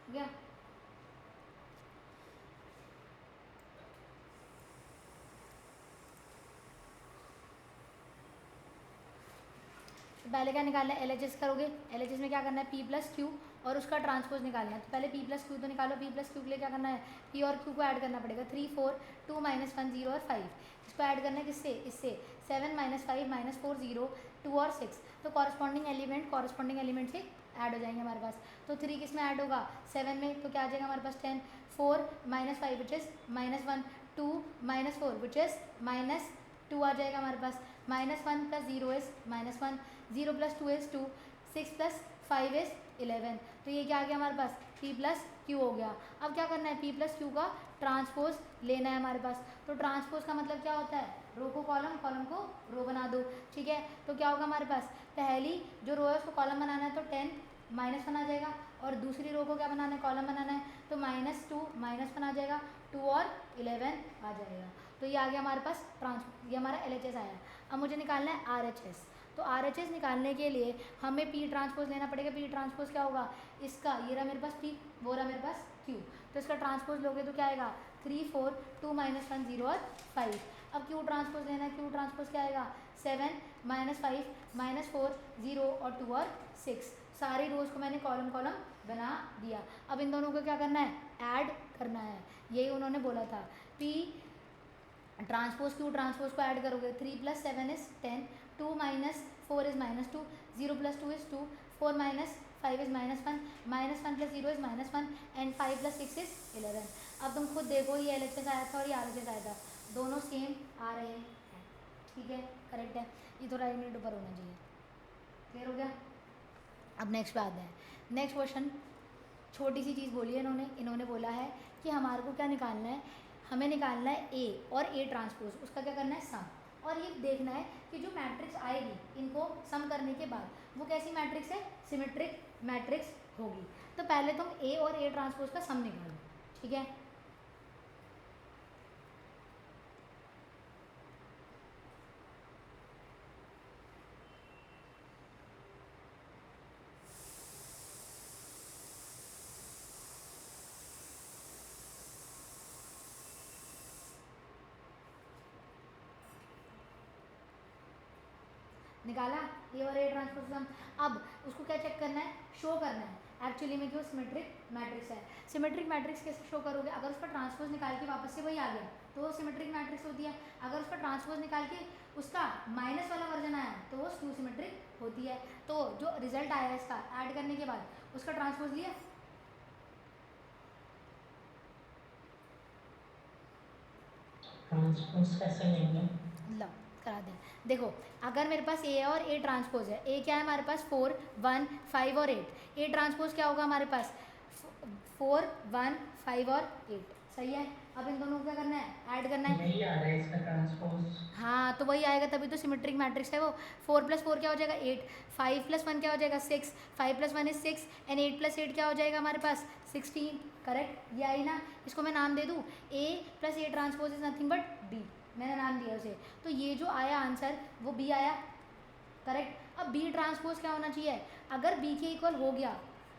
A: गया तो पहले क्या निकालना है, LHS करोगे, LHS में क्या करना है, P प्लस क्यू और उसका ट्रांसपोज निकालना है। तो पहले P प्लस क्यू तो निकालो, P प्लस क्यू के लिए क्या करना है, P और Q को ऐड करना पड़ेगा, 3 4 2 -1 0 और 5, इसको ऐड करना है किससे, इससे 7 -5 -4 0 2 और 6, तो कॉरस्पॉन्डिंग एलिमेंट से ऐड हो जाएंगे हमारे पास। तो 3 किस में ऐड होगा, 7 में, तो क्या आ जाएगा हमारे पास 10, 4 -5 विच इज़ -1, 2 -4 विच इज़ -2 आ जाएगा हमारे पास, -1 + 0 इज़ -1, 0 + 2 इज़ 2, 6 + 5 इज़ 11, तो ये क्या आ गया हमारे पास, P प्लस क्यू हो गया। अब क्या करना है, P प्लस क्यू का ट्रांसपोज लेना है हमारे पास। तो ट्रांसपोज का मतलब क्या होता है, रो को कॉलम, कॉलम को रो बना दो, ठीक है। तो क्या होगा हमारे पास, पहली जो रो है उसको कॉलम बनाना है, तो 10 -1 आ जाएगा, और दूसरी रो को क्या बनाना है, कॉलम बनाना है, तो -2 -1 आ जाएगा, 2 और 11 आ जाएगा। तो ये आ गया हमारे पास ये हमारा LHS आया। अब मुझे निकालना है RHS। तो RHS निकालने के लिए हमें P ट्रांसपोज लेना पड़ेगा। P ट्रांसपोज क्या होगा, इसका ये रहा मेरे पास P, वो रहा मेरे पास Q, तो इसका ट्रांसपोज लोगे तो क्या आएगा, 3 4 2 -1 0 और 5। अब Q ट्रांसपोज लेना है, Q ट्रांसपोज क्या आएगा, 7 -5 -4 0 और 2 और 6, सारी रोज को मैंने कॉलम कॉलम बना दिया। अब इन दोनों को क्या करना है, ऐड करना है, यही उन्होंने बोला था। P ट्रांसपोज Q ट्रांसपोज को ऐड करोगे, 3 + 7 is 10, 2 - 4 is -2, 0 + 2 is 2, 4 - 5 is -1, -1 + 0 is -1 and 5 + 6 is 11। अब तुम खुद देखो, ये LHS आया था और ये RHS आया था, दोनों सेम आ रहे हैं, ठीक है, करेक्ट है। ये थोड़ा 1 मिनट ऊपर होना चाहिए, क्लियर हो गया। अब नेक्स्ट पे आते हैं। नेक्स्ट क्वेश्चन, छोटी सी चीज़ बोली है इन्होंने बोला है कि हमारे को क्या निकालना है, हमें निकालना है A और A ट्रांसपोज, उसका क्या करना है, सम, और ये देखना है कि जो मैट्रिक्स आएगी इनको सम करने के बाद वो कैसी मैट्रिक्स है, सिमेट्रिक मैट्रिक्स होगी। तो पहले तुम A और A ट्रांसपोज का सम निकालो, ठीक है। निकाला ए और ए ट्रांसपोज सम। अब उसको क्या चेक करना है, शो करना है एक्चुअली में कि वो सिमेट्रिक मैट्रिक्स है। सिमेट्रिक मैट्रिक्स कैसे शो करोगे, अगर उसका ट्रांसपोज निकाल के वापस से वही आ गया तो वो सिमेट्रिक मैट्रिक्स होती है, अगर उसका ट्रांसपोज निकाल के उसका माइनस वाला वर्जन आया तो वो स्क्यू सिमेट्रिक होती है। तो जो रिजल्ट आया इसका ऐड करने के बाद उसका ट्रांसपोज लिया,
B: ट्रांसपोज कैसे लेंगे,
A: लो करा दें। देखो अगर मेरे पास ए और ए ट्रांसपोज है, ए क्या है हमारे पास 4 1 5 और 8, ए ट्रांसपोज क्या होगा हमारे पास 4 1 5 और 8, सही है। अब इन दोनों को क्या करना है, ऐड करना है।
B: यही आ रहा है इसका ट्रांसपोज।
A: हाँ तो वही आएगा, तभी तो सिमेट्रिक मैट्रिक्स है वो। 4 + 4 क्या हो जाएगा 8, 5 + 1 क्या हो जाएगा 6, 5 + 1 इज 6 एंड 8 + 8 क्या हो जाएगा हमारे पास 16, करेक्ट। ये आई ना, इसको मैं नाम दे दूँ A + A transpose is nothing but B, मैंने नाम दिया उसे। तो ये जो आया आंसर वो B आया, करेक्ट। अब B ट्रांसपोज क्या होना चाहिए, अगर B के इक्वल हो गया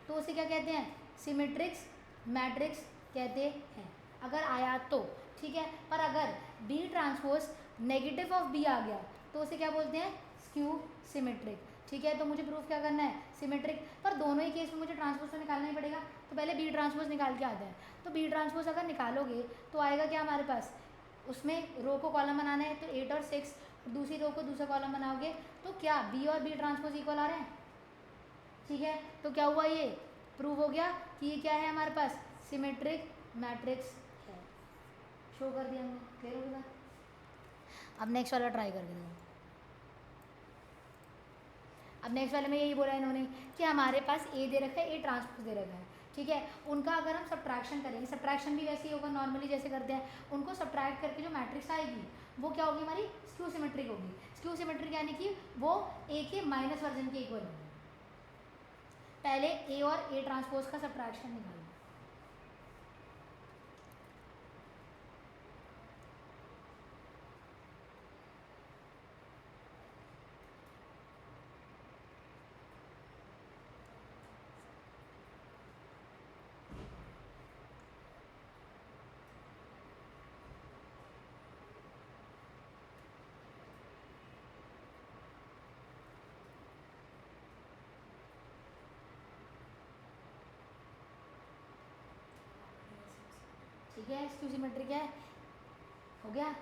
A: तो उसे क्या कहते हैं, सिमेट्रिक्स मैट्रिक्स कहते हैं, अगर आया तो, ठीक है। पर अगर B transpose negative of B आ गया तो उसे क्या बोलते हैं, स्क्यू सिमेट्रिक, ठीक है। तो मुझे प्रूफ क्या करना है, सिमेट्रिक, पर दोनों ही केस में मुझे ट्रांसपोज तो निकालना ही पड़ेगा। तो पहले B ट्रांसपोज निकाल के आता है, तो B ट्रांसपोज अगर निकालोगे तो आएगा क्या हमारे पास, उसमें रो को कॉलम बनाना है तो 8 और 6, दूसरी रो को दूसरा कॉलम बनाओगे तो क्या B और B ट्रांसपोज इक्वल आ रहे हैं, ठीक है। तो क्या हुआ, ये प्रूव हो गया कि ये क्या है हमारे पास, सिमेट्रिक मैट्रिक्स है, शो कर दिया हमने, क्लियर हो गया। अब नेक्स्ट वाला ट्राई करके देखो। अब नेक्स्ट वाले में यही बोला इन्होंने कि हमारे पास ए दे रखा है, ए ट्रांसपोज दे रखा है, ठीक है। उनका अगर हम सब्ट्रैक्शन करेंगे, सब्ट्रैक्शन भी वैसे ही होगा नॉर्मली जैसे करते हैं, उनको सब्ट्रैक्ट करके जो मैट्रिक्स आएगी वो क्या होगी हमारी, स्क्यू सिमेट्रिक होगी। स्क्यू सिमेट्रिक यानी कि वो ए के माइनस वर्जन के इक्वल होगी। पहले ए और ए ट्रांसपोज का सब्ट्रैक्शन निकालो। ठीक है, स्क्यू सिमेट्रिक है, हो गया।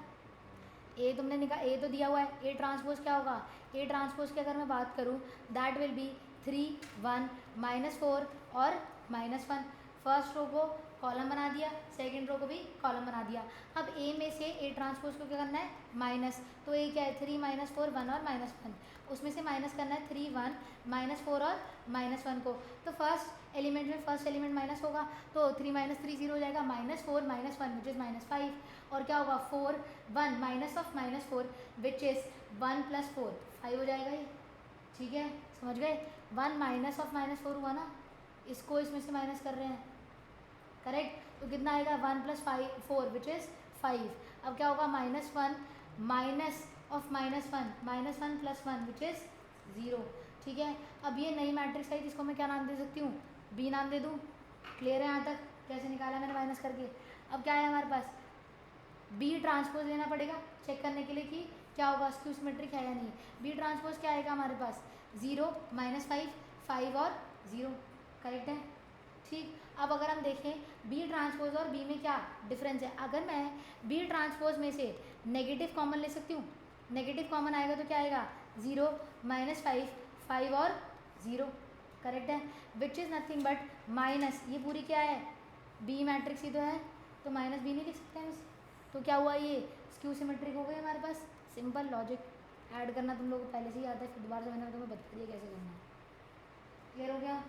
A: ए तुमने ए तो दिया हुआ है, ए ट्रांसपोज क्या होगा, ए ट्रांसपोज की अगर मैं बात करूँ दैट विल बी 3 1 -4 और -1। फर्स्ट रो को कॉलम बना दिया, सेकंड रो को भी कॉलम बना दिया। अब ए में से ए ट्रांसपोज को क्या करना है, माइनस, तो ए क्या है 3 -4 1 और -1, उसमें से माइनस करना है 3 1 -4 और -1 को। तो फर्स्ट एलिमेंट में फर्स्ट एलिमेंट माइनस होगा, तो 3 -3 0 हो जाएगा, -4 -1 विच इज़ -5, और क्या होगा 4 1 माइनस ऑफ -4 विच इज़ 1 + 4 5 हो जाएगा ये। ठीक है, समझ गए, 1 माइनस ऑफ -4 हुआ ना, इसको इसमें से माइनस कर रहे हैं, करेक्ट। तो कितना आएगा 1 + 4 विच इज़ 5। अब क्या होगा -1 माइनस ऑफ -1 -1 + 1 विच इज़ 0। ठीक है, अब ये नई मैट्रिक्स है जिसको मैं क्या नाम दे सकती हूँ, बी नाम दे दूँ। क्लियर है यहाँ तक, कैसे निकाला मैंने माइनस करके। अब क्या है हमारे पास, बी ट्रांसपोज लेना पड़ेगा चेक करने के लिए कि क्या होगा, स्क्यू सिमेट्रिक है या नहीं। बी ट्रांसपोज क्या आएगा हमारे पास, 0 -5 5 और 0, करेक्ट है। ठीक, अब अगर हम देखें बी ट्रांसपोज और बी में क्या डिफरेंस है, अगर मैं बी ट्रांसपोज में से नेगेटिव कॉमन ले सकती हूँ, नेगेटिव कॉमन आएगा तो क्या आएगा 0 -5 5 और 0, करेक्ट है, विच इज़ नथिंग बट माइनस, ये पूरी क्या है बी मैट्रिक्स ही तो है, तो माइनस बी नहीं लिख सकते हैं इसे। तो क्या हुआ, ये स्क्यू सिमेट्रिक हो गई हमारे पास। सिंपल लॉजिक, ऐड करना तुम लोग को पहले से ही आता है, फिर दोबारा से मैंने तुम्हें बता दिया कैसे करना है। क्लियर हो गया,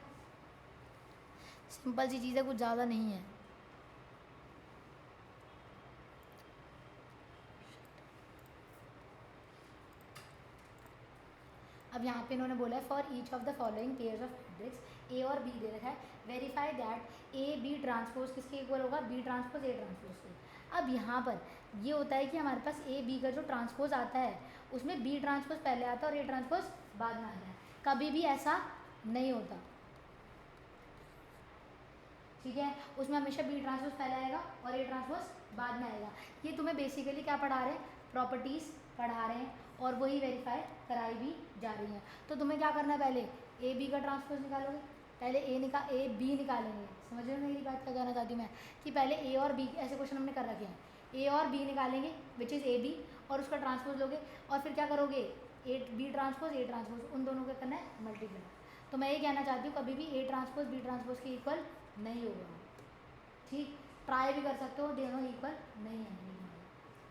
A: सिंपल सी चीज़ है, कुछ ज़्यादा नहीं है। अब यहाँ पे इन्होंने बोला है for each of the following pairs of matrix A और बी दे रखा है, verify that A B transpose किसके इक्वल होगा, बी ट्रांसपोज ए ट्रांसपोज के। अब यहाँ पर ये होता है कि हमारे पास ए बी का जो ट्रांसपोज आता है उसमें बी ट्रांसपोज पहले आता है और ए ट्रांसपोज बाद में आता है, कभी भी ऐसा नहीं होता। ठीक है, उसमें हमेशा बी ट्रांसपोज पहले आएगा और ए ट्रांसपोज बाद में आएगा। ये तुम्हें बेसिकली क्या पढ़ा रहे हैं, प्रॉपर्टीज़ पढ़ा रहे हैं और वही वेरीफाई कराई भी जा रही हैं। तो तुम्हें क्या करना है, पहले ए बी का ट्रांसपोज निकालोगे, पहले ए बी निकालेंगे। समझ रहे हो मेरी बात, क्या कहना चाहती हूँ मैं, कि पहले ए और बी, ऐसे क्वेश्चन हमने कर रखे हैं, ए और बी निकालेंगे विच इज़ ए बी, और उसका ट्रांसपोज लोगे, और फिर क्या करोगे A B transpose A transpose, उन दोनों का करना है मल्टीप्लाई। तो मैं ये कहना चाहती हूँ कभी भी ए ट्रांसपोज बी ट्रांसपोज के इक्वल नहीं होगा। ठीक, ट्राई भी कर सकते हो, दोनों इक्वल नहीं है।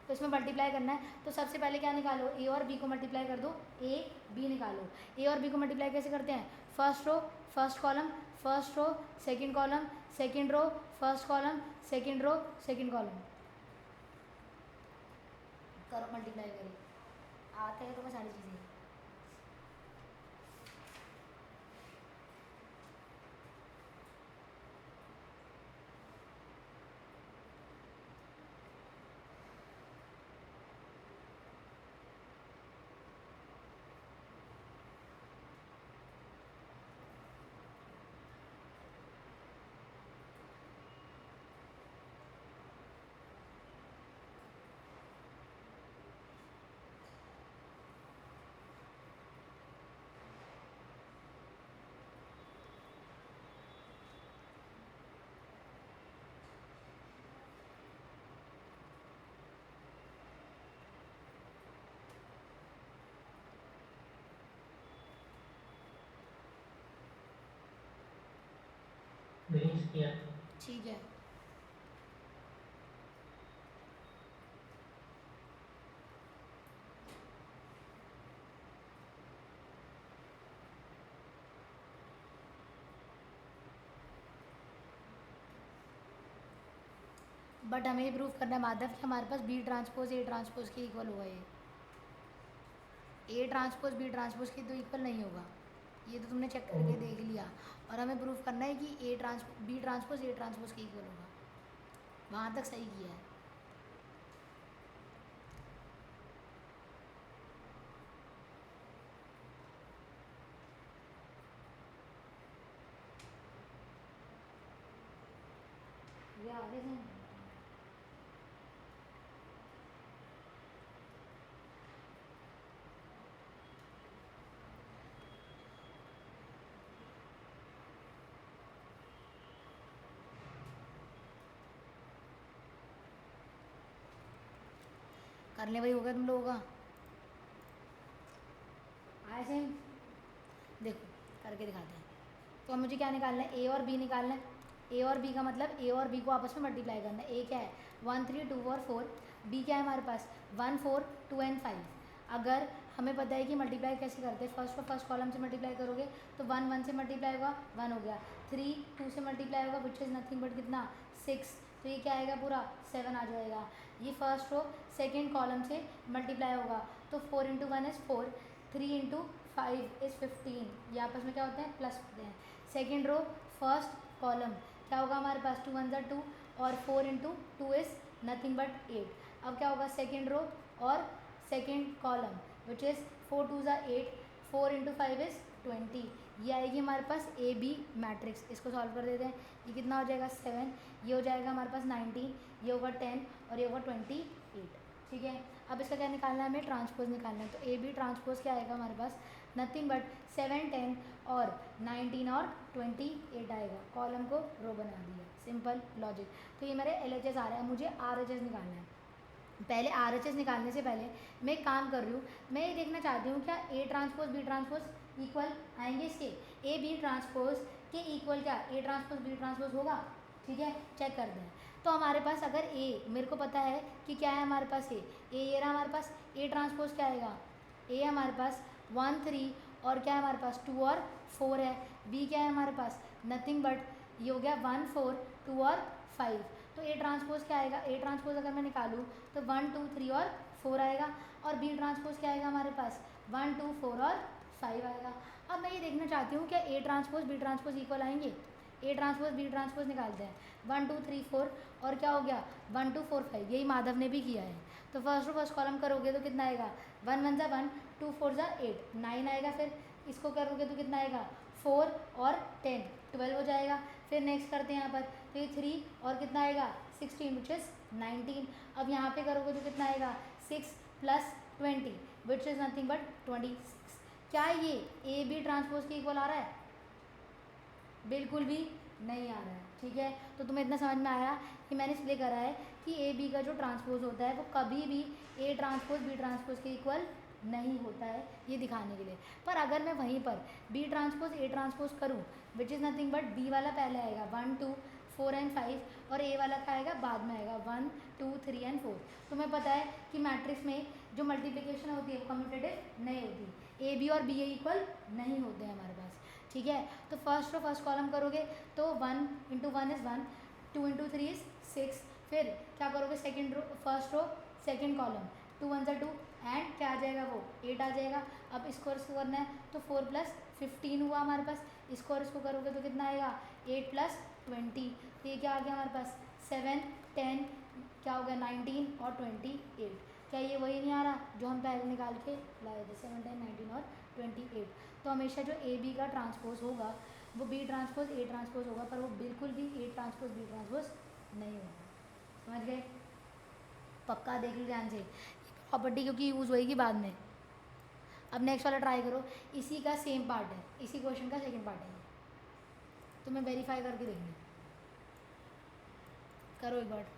A: तो इसमें मल्टीप्लाई करना है, तो सबसे पहले क्या निकालो, ए और बी को मल्टीप्लाई कर दो, ए बी निकालो। ए और बी को मल्टीप्लाई कैसे करते हैं, first row first column, first row second column, second row first column, second row second column, करो मल्टीप्लाई करो, आते हैं तुम्हें सारी चीज़ें।
B: भेज दिया।
A: ठीक है, बट हमें प्रूव करना है माधव कि हमारे पास बी ट्रांसपोज ए ट्रांसपोज के इक्वल होगा। ये ए ट्रांसपोज बी ट्रांसपोज के तो इक्वल नहीं होगा, ये तो तुमने चेक करके देख लिया। और हमें प्रूफ करना है कि बी ट्रांसपोज ए ट्रांसपोज के इक्वल होगा, वहाँ तक सही किया है। ये आगे से कर ले, वही होगा तुम लोगों का। आए सेम, देखो करके दिखाते हैं। तो अब मुझे क्या निकालना है, ए और बी निकालना है। ए और बी का मतलब ए और बी को आपस में मल्टीप्लाई करना है। ए क्या है 1 3 2 और 4, बी क्या है हमारे पास 1 4 2 एंड 5। अगर हमें पता है कि मल्टीप्लाई कैसे करते हैं, फर्स्ट को फर्स्ट कॉलम से मल्टीप्लाई करोगे तो 1 1 से मल्टीप्लाई होगा 1 हो गया, 3 2 से मल्टीप्लाई होगा विच इज़ नथिंग बट कितना 6, तो ये क्या आएगा पूरा 7 आ जाएगा। ये फर्स्ट रो सेकेंड कॉलम से मल्टीप्लाई होगा तो 4 इंटू 1 इज़ 4, 3 इंटू 5 इज़ 15, ये आपस में क्या होते हैं प्लस होते हैं। सेकेंड रो फर्स्ट कॉलम क्या होगा हमारे पास 2 1 2 और 4 इंटू 2 इज़ नथिंग बट 8। अब क्या होगा सेकेंड रो और second column which is 4 2 8, 4 into 5 is 20, ये आएगी हमारे पास ए बी मैट्रिक्स। इसको सॉल्व कर देते हैं, ये कितना हो जाएगा 7, ये हो जाएगा हमारे पास 19, ये होगा 10 और ये होगा 28। ठीक है, अब इसका क्या निकालना है, हमें ट्रांसपोज निकालना है। तो ए बी ट्रांसपोज क्या आएगा हमारे पास नथिंग बट 7 10 और 19 और 28 आएगा। कॉलम को रो बना दिया, सिंपल लॉजिक। तो ये मेरे LHS आ रहा है, मुझे RHS निकालना है। पहले RHS निकालने से पहले मैं एक काम कर रही हूँ, मैं ये देखना चाहती हूँ क्या A transpose B transpose equal आएंगे इसके, ए बी ट्रांसपोज के इक्वल क्या ए ट्रांसपोज बी ट्रांसपोज होगा। ठीक है, चेक कर दें। तो हमारे पास अगर ए, मेरे को पता है कि क्या है हमारे पास ए ये रहा हमारे पास, ए ट्रांसपोज क्या आएगा, ए हमारे पास 1 3 और क्या है हमारे पास 2 और 4 है। बी क्या है हमारे पास नथिंग बट ये हो गया 1 4 2 और 5। तो ए ट्रांसपोज क्या आएगा, ए ट्रांसपोज अगर मैं निकालूँ तो 1 2 3 और 4 आएगा, और बी ट्रांसपोज क्या आएगा हमारे पास 1 2 4 और 5 आएगा। अब मैं ये देखना चाहती हूँ क्या A transpose B transpose equal आएंगे। ए ट्रांसपोज बी ट्रांसपोज निकालते हैं, 1 2 3 4 और क्या हो गया 1 2 4 5, यही माधव ने भी किया है। तो फर्स्ट फर्स्ट कॉलम करोगे तो कितना आएगा 1 1 ज़ा 1, 2 4 ज़ा 8, 9 आएगा। फिर इसको करोगे तो कितना आएगा 4 और 10 12 हो जाएगा। फिर नेक्स्ट करते हैं यहाँ पर, तो ये 3 और कितना आएगा 16 विच इज़ 19। अब यहाँ पे करोगे तो कितना आएगा 6 plus 20 which is nothing but 26। क्या ये ए बी ट्रांसपोज के इक्वल आ रहा है, बिल्कुल भी नहीं आ रहा है। ठीक है, तो तुम्हें इतना समझ में आया कि मैंने इसलिए करा है कि ए बी का जो ट्रांसपोज होता है वो कभी भी ए ट्रांसपोज बी ट्रांसपोज के इक्वल नहीं होता है, ये दिखाने के लिए। पर अगर मैं वहीं पर बी ट्रांसपोज ए ट्रांसपोज करूँ which is nothing but B वाला पहले आएगा 1 2 4 एंड 5 और ए वाला क्या आएगा बाद में आएगा 1 2 3 एंड 4। तुम्हें पता है कि मैट्रिक्स में जो मल्टीप्लिकेशन होती है वो कम्यूटेटिव नहीं होती, ए बी और बी ए इक्वल नहीं होते हैं हमारे पास। ठीक है, तो फर्स्ट रो फर्स्ट कॉलम करोगे तो 1 इंटू 1 इज़ 1, 2 इंटू 3 इज़ 6। फिर क्या करोगे second row first row second column 2 1 ज़ा 2 एंड क्या आ जाएगा वो 8 आ जाएगा। अब इसको और इसको करना है तो 4 प्लस 15 हुआ हमारे पास, इसको और इसको करोगे तो कितना आएगा 8 प्लस 20, तो ये क्या आ गया हमारे पास 7 10 क्या हो गया 19 और 28। क्या ये वही नहीं आ रहा जो हम पहले निकाल के लाए थे 7 10 19 और 28। तो हमेशा जो ए बी का ट्रांसपोज होगा वो बी ट्रांसपोज ए ट्रांसपोज होगा, पर वो बिल्कुल भी ए ट्रांसपोज बी ट्रांसपोज नहीं होगा। समझ गए, पक्का देख लो ध्यान से प्रॉपर्टी क्योंकि यूज़ होएगी बाद में। अब नेक्स्ट वाला ट्राई करो, इसी का सेम पार्ट है, इसी क्वेश्चन का सेकंड पार्ट है, तो मैं वेरीफाई करके देखना, करो एक बार।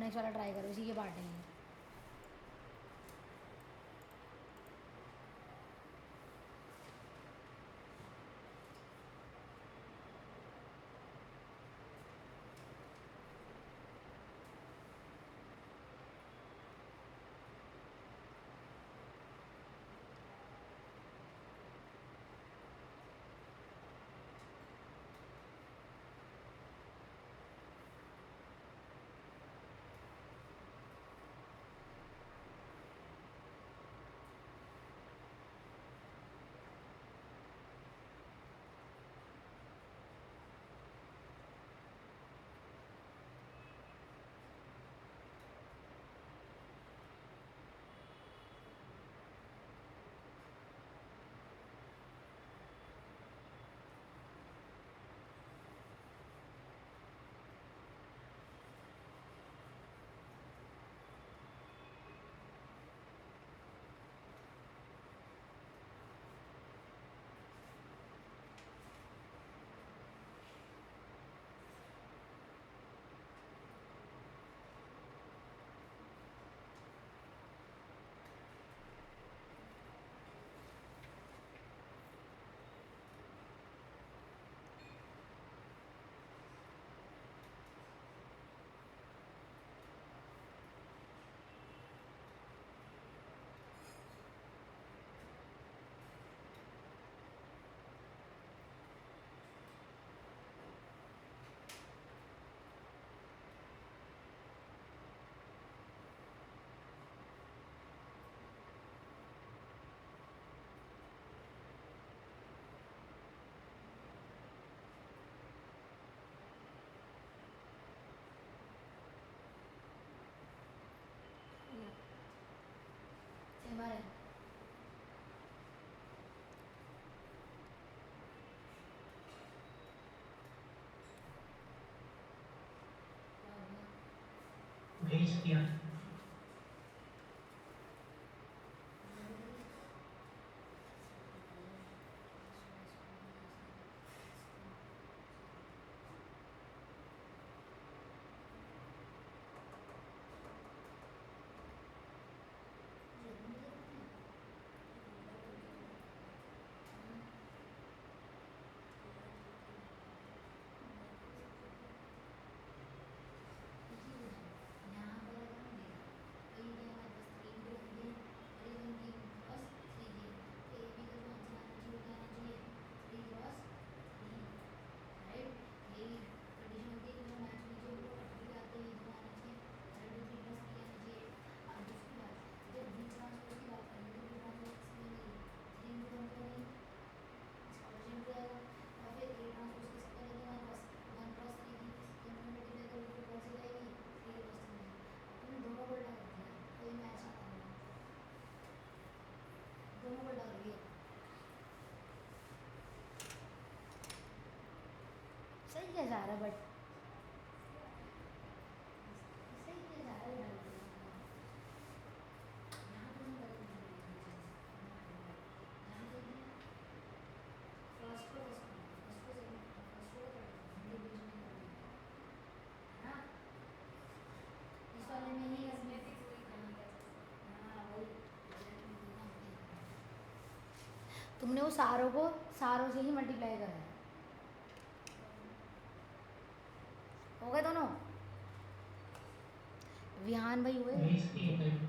A: मैट्रिक्स वाला ट्राई करो, इसी के पार्ट है ये। सेम है।
B: भेज दिया। सही है जा रहा है बट सही है जा रहा है। इस वाले में ही तुमने वो सारों को सारों से ही मल्टीप्लाई करा है। हो गए दोनों? विहान भाई हुए? भेज दिए मैम।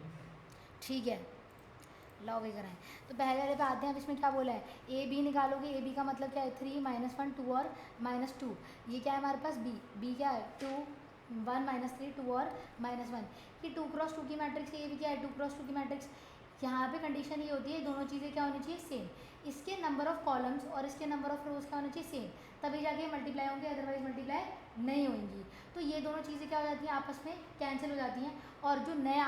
A: ठीक है, लाओ भाई कराएं। तो पहले वाले पे आते हैं। अब इसमें क्या बोला है, ए बी निकालोगे। ए बी का मतलब क्या है, 3 -1 2 और -2। ये क्या है हमारे पास, बी। बी क्या है, 2 1 -3 2 और -1। ये 2 क्रॉस 2 की मैट्रिक्स है। ये भी क्या है, 2 क्रॉस 2 की मैट्रिक्स। यहाँ पे कंडीशन ये होती है, दोनों चीज़ें क्या होनी चाहिए, सेम। इसके नंबर ऑफ कॉलम्स और इसके नंबर ऑफ रोज क्या होना चाहिए, सेम। तभी जाके मल्टीप्लाई होंगे, अदरवाइज मल्टीप्लाई नहीं होंगी। तो ये दोनों चीज़ें क्या हो जाती हैं, आपस में कैंसिल हो जाती हैं। और जो नया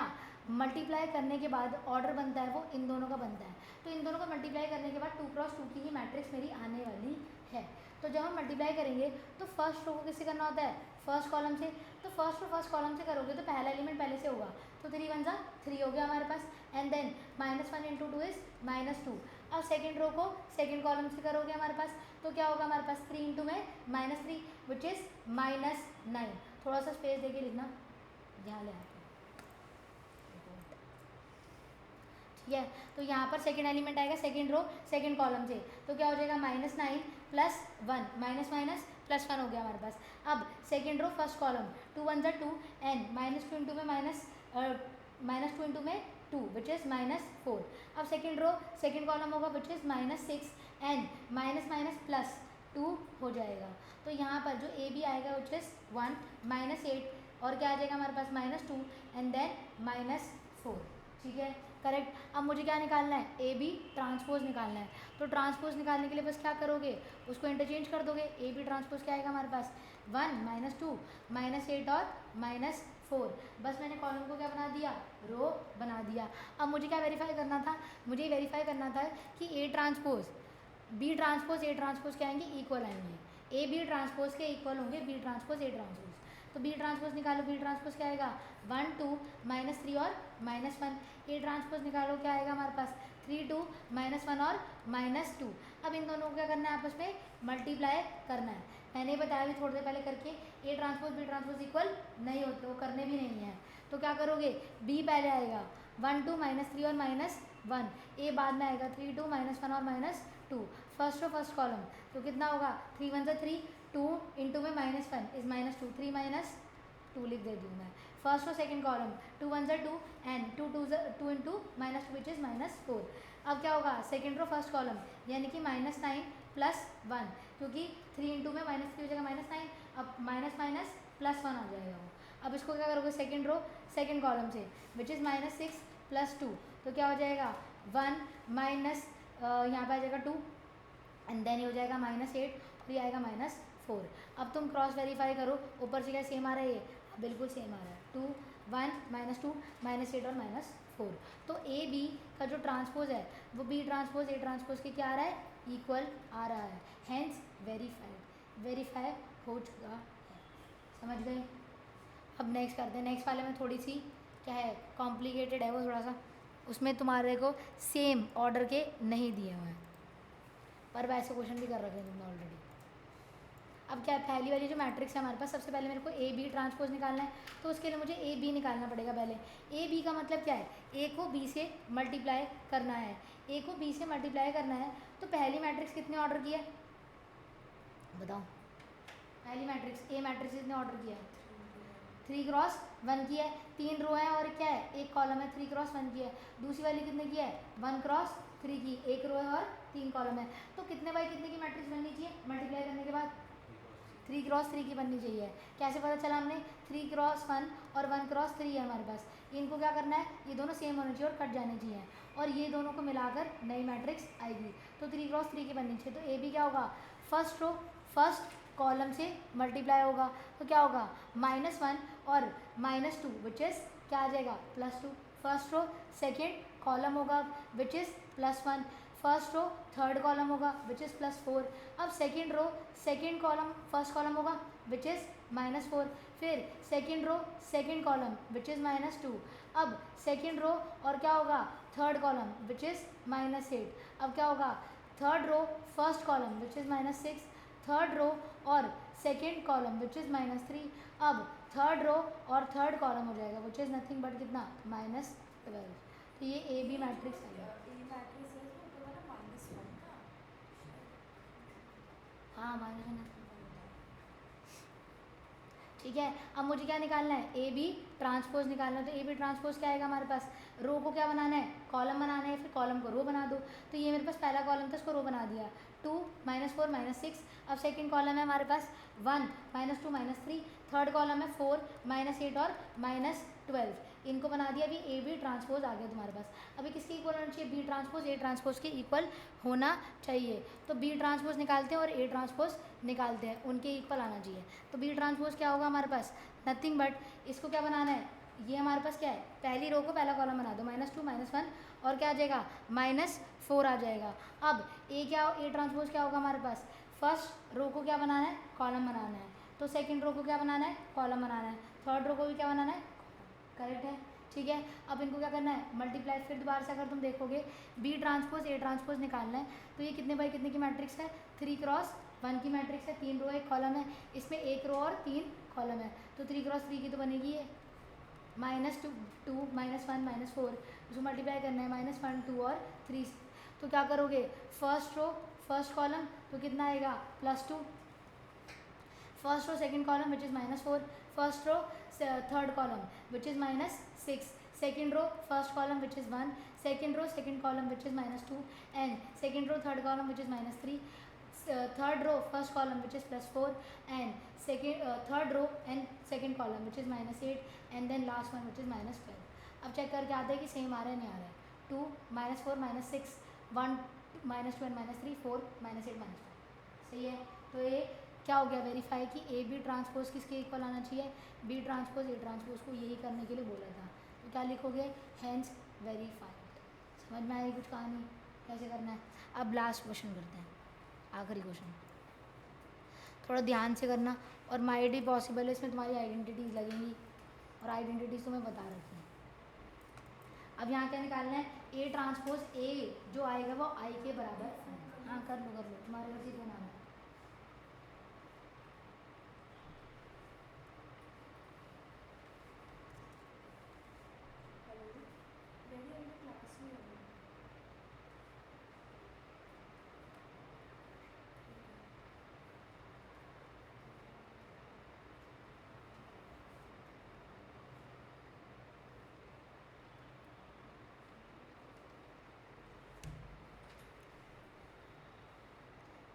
A: मल्टीप्लाई करने के बाद ऑर्डर बनता है वो इन दोनों का बनता है। तो इन दोनों को मल्टीप्लाई करने के बाद 2 क्रॉस 2 की ही मैट्रिक्स मेरी आने वाली है। तो जब हम मल्टीप्लाई करेंगे तो फर्स्ट रो को किससे करना होता है, फर्स्ट कॉलम से। तो फर्स्ट कॉलम से करोगे तो पहला एलिमेंट पहले से होगा, तो 3 1 जा 3 हो गया हमारे पास। And then -1 × 2 is -2। अब सेकेंड रो को सेकेंड कॉलम से करोगे हमारे पास, तो क्या होगा हमारे पास, 3 × में -3 विच इज़ -9। थोड़ा सा स्पेस देके लिखना, यहाँ ले आते हैं, ठीक है। तो यहाँ पर सेकंड एलिमेंट आएगा सेकंड रो सेकंड कॉलम से, तो क्या हो जाएगा -9 प्लस 1, माइनस माइनस प्लस 1 हो गया हमारे पास। अब सेकंड रो फर्स्ट कॉलम 2 1 जा 2 एन -2 इंटू में -2 इंटू में 2 विच इज़ -4। अब सेकंड रो सेकंड कॉलम होगा विच इज़ -6 एन माइनस माइनस प्लस 2 हो जाएगा। तो यहाँ पर जो ए बी आएगा विच इज़ 1 -8 और क्या आ जाएगा हमारे पास -2 एंड देन -4, ठीक है करेक्ट। अब मुझे क्या निकालना है, ए बी ट्रांसपोज निकालना है। तो ट्रांसपोज निकालने के लिए बस क्या करोगे, उसको इंटरचेंज कर दोगे। ए बी ट्रांसपोज क्या आएगा हमारे पास 1 -2 -8 और -4। बस मैंने कॉलम को क्या बना दिया, रो बना दिया। अब मुझे क्या वेरीफाई करना था, मुझे वेरीफाई करना था कि A transpose B transpose A transpose क्या आएंगे, इक्वल आएंगे। ए बी ट्रांसपोज के इक्वल होंगे बी ट्रांसपोज ए ट्रांसपोज। तो बी ट्रांसपोज निकालो, बी ट्रांसपोज क्या आएगा 1 2 -3 और -1। ए ट्रांसपोज निकालो क्या आएगा हमारे पास 3 2 -1 और -2। अब इन दोनों को क्या करना है, आपस में मल्टीप्लाई करना है। मैंने बताया भी थोड़ी देर पहले करके, A transpose B transpose equal नहीं होते, वो करने भी नहीं है। तो क्या करोगे, बी पहले आएगा 1 2 -3 और -1, ए बाद में आएगा 3 2 -1 और -2। फर्स्ट रो फर्स्ट कॉलम, तो कितना होगा 3 1 3 2 इंटू में -1 इज -2, 3 -2 लिख देती हूँ मैं। फर्स्ट और second column 2 1 2 and 2 into -2 which is -4। अब क्या होगा सेकंड रो फर्स्ट कॉलम यानी कि -9 प्लस 1, क्योंकि 3 इंटू में -3 हो जाएगा -9, अब माइनस माइनस प्लस 1 आ जाएगा वो। अब इसको क्या करोगे सेकंड रो सेकंड कॉलम से विच इज़ -6 प्लस 2, तो क्या हो जाएगा 1 माइनस यहाँ पर आ जाएगा 2 एंड देन ये हो जाएगा -8 और ये आएगा -4। अब तुम क्रॉस वेरीफाई करो, ऊपर से क्या सेम आ रहा है, ये बिल्कुल सेम आ रहा है 2 1 -2 -8 और -4। तो ए बी का जो ट्रांसपोज है वो बी ट्रांसपोज ए ट्रांसपोज के क्या आ रहा है, इक्वल आ रहा है, हैंस वेरीफाई हो चुका है। समझ गए। अब नेक्स्ट करते हैं। नेक्स्ट वाले में थोड़ी सी क्या है कॉम्प्लिकेटेड है वो थोड़ा सा, उसमें तुम्हारे को सेम ऑर्डर के नहीं दिए हुए हैं, पर वैसे क्वेश्चन भी कर रखे हैं तुमने ऑलरेडी। अब क्या है, पहली वाली जो मैट्रिक्स है हमारे पास, सबसे पहले मेरे को ए बी ट्रांसपोज निकालना है, तो उसके लिए मुझे ए बी निकालना पड़ेगा पहले। ए बी का मतलब क्या है, ए को बी से मल्टीप्लाई करना है, ए को बी से मल्टीप्लाई करना है। तो पहली मैट्रिक्स कितने ऑर्डर की है बताओ, पहली मैट्रिक्स ए मैट्रिक्स कितने ऑर्डर किया है, 3 क्रॉस 1 की है, 3 रो है और क्या है एक कॉलम है, 3 क्रॉस 1 की है। दूसरी वाली कितने की है 1 क्रॉस 3 की, एक रो है और 3 कॉलम है। तो कितने बाई कितने की मैट्रिक्स बननी चाहिए मल्टीप्लाई करने के बाद, 3 क्रॉस 3 की बननी चाहिए। कैसे पता चला हमने, 3 क्रॉस 1 और 1 क्रॉस 3 है हमारे पास, इनको क्या करना है, ये दोनों सेम होने चाहिए और कट जाने चाहिए और ये दोनों को मिलाकर नई मैट्रिक्स आएगी। तो 3 क्रॉस 3 की बननी चाहिए। तो ए बी क्या होगा, फर्स्ट रो फर्स्ट कॉलम से मल्टीप्लाई होगा, तो क्या होगा -1 और -2 विच इज़ क्या आ जाएगा +2। फर्स्ट रो सेकेंड कॉलम होगा which is +1, first row third column होगा विच इज़ +4। अब second row second column first column होगा विच इज़ -4, फिर second row second column which is -2। अब सेकेंड रो और क्या होगा थर्ड कॉलम विच इज़ -8। अब क्या होगा third row first column which is -6, third row और सेकेंड कॉलम विच इज़ -3। अब थर्ड रो और थर्ड कॉलम हो जाएगा विच इज़ नथिंग बट कितना -12। तो ये ए बी मैट्रिक्स है। हाँ -1 ठीक है। अब मुझे क्या निकालना है, ए बी ट्रांसपोज निकालना है। तो ए बी ट्रांसपोज क्या आएगा हमारे पास, रो को क्या बनाना है कॉलम बनाना है, फिर कॉलम को रो बना दो। तो ये मेरे पास पहला कॉलम था, इसको रो बना दिया 2 -4 -6। अब सेकंड कॉलम है हमारे पास 1 -2 -3, थर्ड कॉलम है 4 -8 और -12, इनको बना दिया। अभी ए बी ट्रांसपोज आ गया तुम्हारे पास। अभी किसके इक्वल होना चाहिए, बी ट्रांसपोज ए ट्रांसपोज के इक्वल होना चाहिए। तो बी ट्रांसपोज निकालते हैं और ए ट्रांसपोज निकालते हैं, उनके इक्वल आना चाहिए। तो बी ट्रांसपोज क्या होगा हमारे पास, नथिंग बट इसको क्या बनाना है, ये हमारे पास क्या है पहली रो को पहला कॉलम बना दो -2 -1 और क्या आ जाएगा -4 आ जाएगा। अब ए क्या ए ट्रांसपोज क्या होगा हमारे पास, फर्स्ट रो को क्या बनाना है कॉलम बनाना है, तो सेकंड रो को क्या बनाना है कॉलम बनाना है, थर्ड रो को भी क्या बनाना है, करेक्ट है ठीक है। अब इनको क्या करना है मल्टीप्लाई। फिर दोबारा से अगर तुम देखोगे बी ट्रांसपोज ए ट्रांसपोज निकालना है, तो ये कितने बाई कितने की मैट्रिक्स है, 3 क्रॉस 1 की मैट्रिक्स है, 3 रो एक कॉलम है, इसमें एक रो और 3 कॉलम है, तो 3 क्रॉस 3 की तो बनेगी ये -2 -1 -4, उसको मल्टीप्लाई करना है -1 2 और 3 से। तो क्या करोगे, फर्स्ट रो फर्स्ट कॉलम तो कितना आएगा +2, first row second column which is -4, first row third column which is -6, second row first column which is 1, second row second column which is -2, and second row third column which is -3, third row first column which is +4, and second third row and second column which is -8, and then last one which is -12। अब check करके आते हैं कि same आ रहा है नहीं आ रहा है। 2 -4 -6 1 -2 and -3 4 -8 -5 सही है। तो ये क्या हो गया वेरीफाई कि ए बी ट्रांसपोज किसके इक्वल आना चाहिए, बी ट्रांसपोज ए ट्रांसपोज को यही करने के लिए बोला था। तो क्या लिखोगे, हैंस वेरीफाइड। समझ में आई कुछ कहानी कैसे करना है। अब लास्ट क्वेश्चन करते हैं, आखिरी क्वेश्चन, थोड़ा ध्यान से करना। और माई डी पॉसिबल है, इसमें तुम्हारी आइडेंटिटीज लगेंगी और आइडेंटिटीज तुम्हें बता रखी हैं। अब यहाँ क्या निकालना है, ए ट्रांसपोज ए जो आएगा वो आई के बराबर। हाँ कर लो तुम्हारे घर से फोन आना है।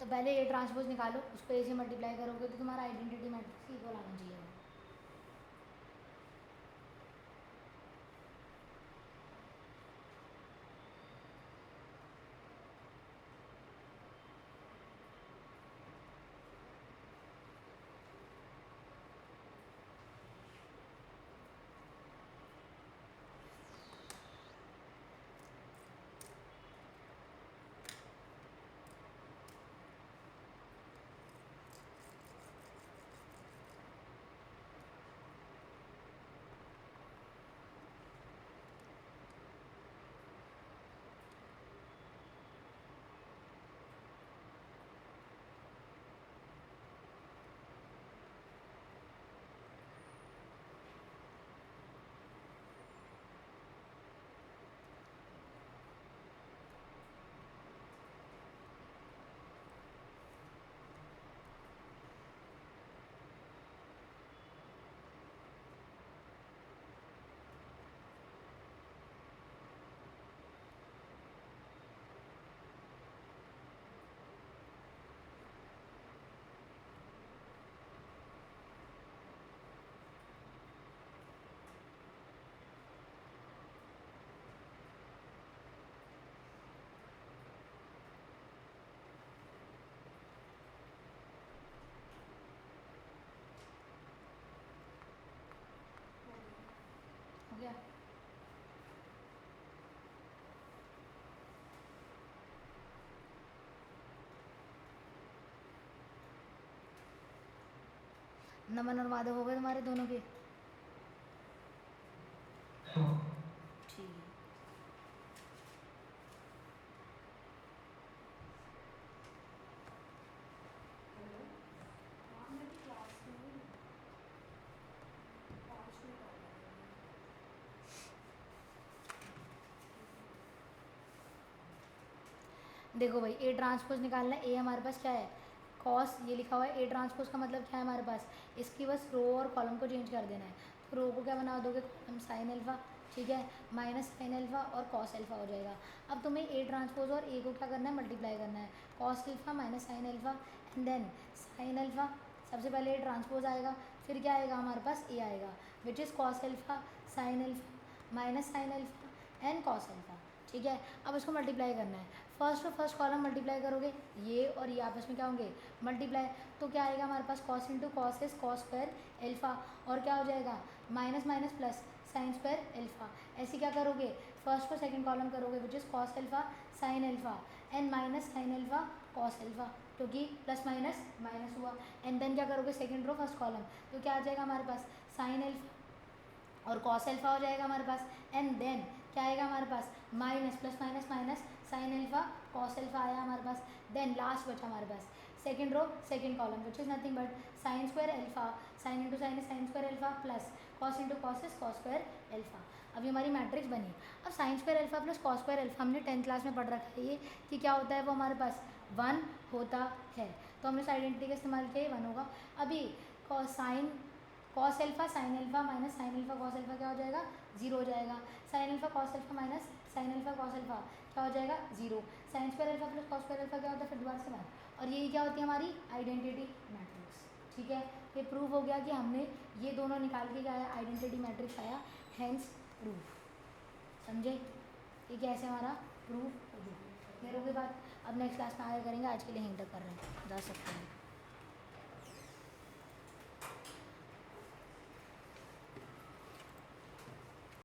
A: तो पहले ए ट्रांसपोज निकालो, उसको ए से मल्टीप्लाई करोगे तो तुम्हारा आइडेंटिटी मैट्रिक्स इक्वल आना चाहिए। हो गया। नमन और माधव हो गए तुम्हारे दोनों के, ठीक है। देखो भाई ए ट्रांसपोज निकालना है, ए हमारे पास क्या है कॉस, ये लिखा हुआ है। ए ट्रांसपोज का मतलब क्या है हमारे पास, इसकी बस रो और कॉलम को चेंज कर देना है। तो रो को क्या बना दोगे, कॉलम साइन एल्फा, ठीक है, माइनस साइन एल्फा और कॉस एल्फा हो जाएगा। अब तुम्हें ए ट्रांसपोज और ए को क्या करना है, मल्टीप्लाई करना है। Cos alpha minus sine alpha and then sine alpha, सबसे पहले ए ट्रांसपोज आएगा, फिर क्या आएगा हमारे पास ए आएगा विच is cos alpha sine alpha minus sine alpha and cos alpha, ठीक है। अब इसको मल्टीप्लाई करना है, फर्स्ट और फर्स्ट कॉलम मल्टीप्लाई करोगे, ये और ये आपस में क्या होंगे मल्टीप्लाई, तो क्या आएगा हमारे पास cos into cos is cos square alpha, और क्या हो जाएगा minus minus plus sine square alpha. ऐसे क्या करोगे, फर्स्ट और सेकंड कॉलम करोगे which is cos alpha sine alpha and minus sine alpha cos alpha, क्योंकि प्लस माइनस माइनस हुआ। एंड देन क्या करोगे सेकंड रो फर्स्ट कॉलम, तो क्या आ जाएगा हमारे पास साइन एल्फा और कॉस एल्फा हो जाएगा हमारे पास। एंड देन क्या आएगा हमारे पास minus plus minus minus sine alpha cos alpha आया हमारे पास। देन लास्ट बचा हमारे पास second row second column which is nothing but sine square alpha, sine into sine is sine square alpha plus cos into cos is cos square alpha. अभी हमारी matrix बनी। अब sine square alpha plus cos square alpha हमने 10th class में पढ़ रखा है ये कि क्या होता है, वो हमारे पास 1 होता है। तो हमने इस आइडेंटिटी का इस्तेमाल किया, 1 होगा। अभी sine cos alpha sine alpha minus sine alpha cos alpha क्या हो जाएगा, 0 हो जाएगा। Sign alpha cos alpha minus sine alpha cos alpha क्या हो जाएगा, 0। Sign square alpha plus cos square alpha क्या होता है, फिर दोबारा से 1। और यही क्या होती है हमारी आइडेंटिटी मैट्रिक्स। ठीक है, ये प्रूव हो गया कि हमने ये दोनों निकाल के क्या आया, आइडेंटिटी मैट्रिक्स आया, हेंस प्रूफ। समझे, ये कैसे हमारा प्रूफ हो गया। क्लियर हो गई बात। अब नेक्स्ट क्लास में आगे करेंगे, आज के लिए यहीं तक कर रहे हैं, जा सकते हैं।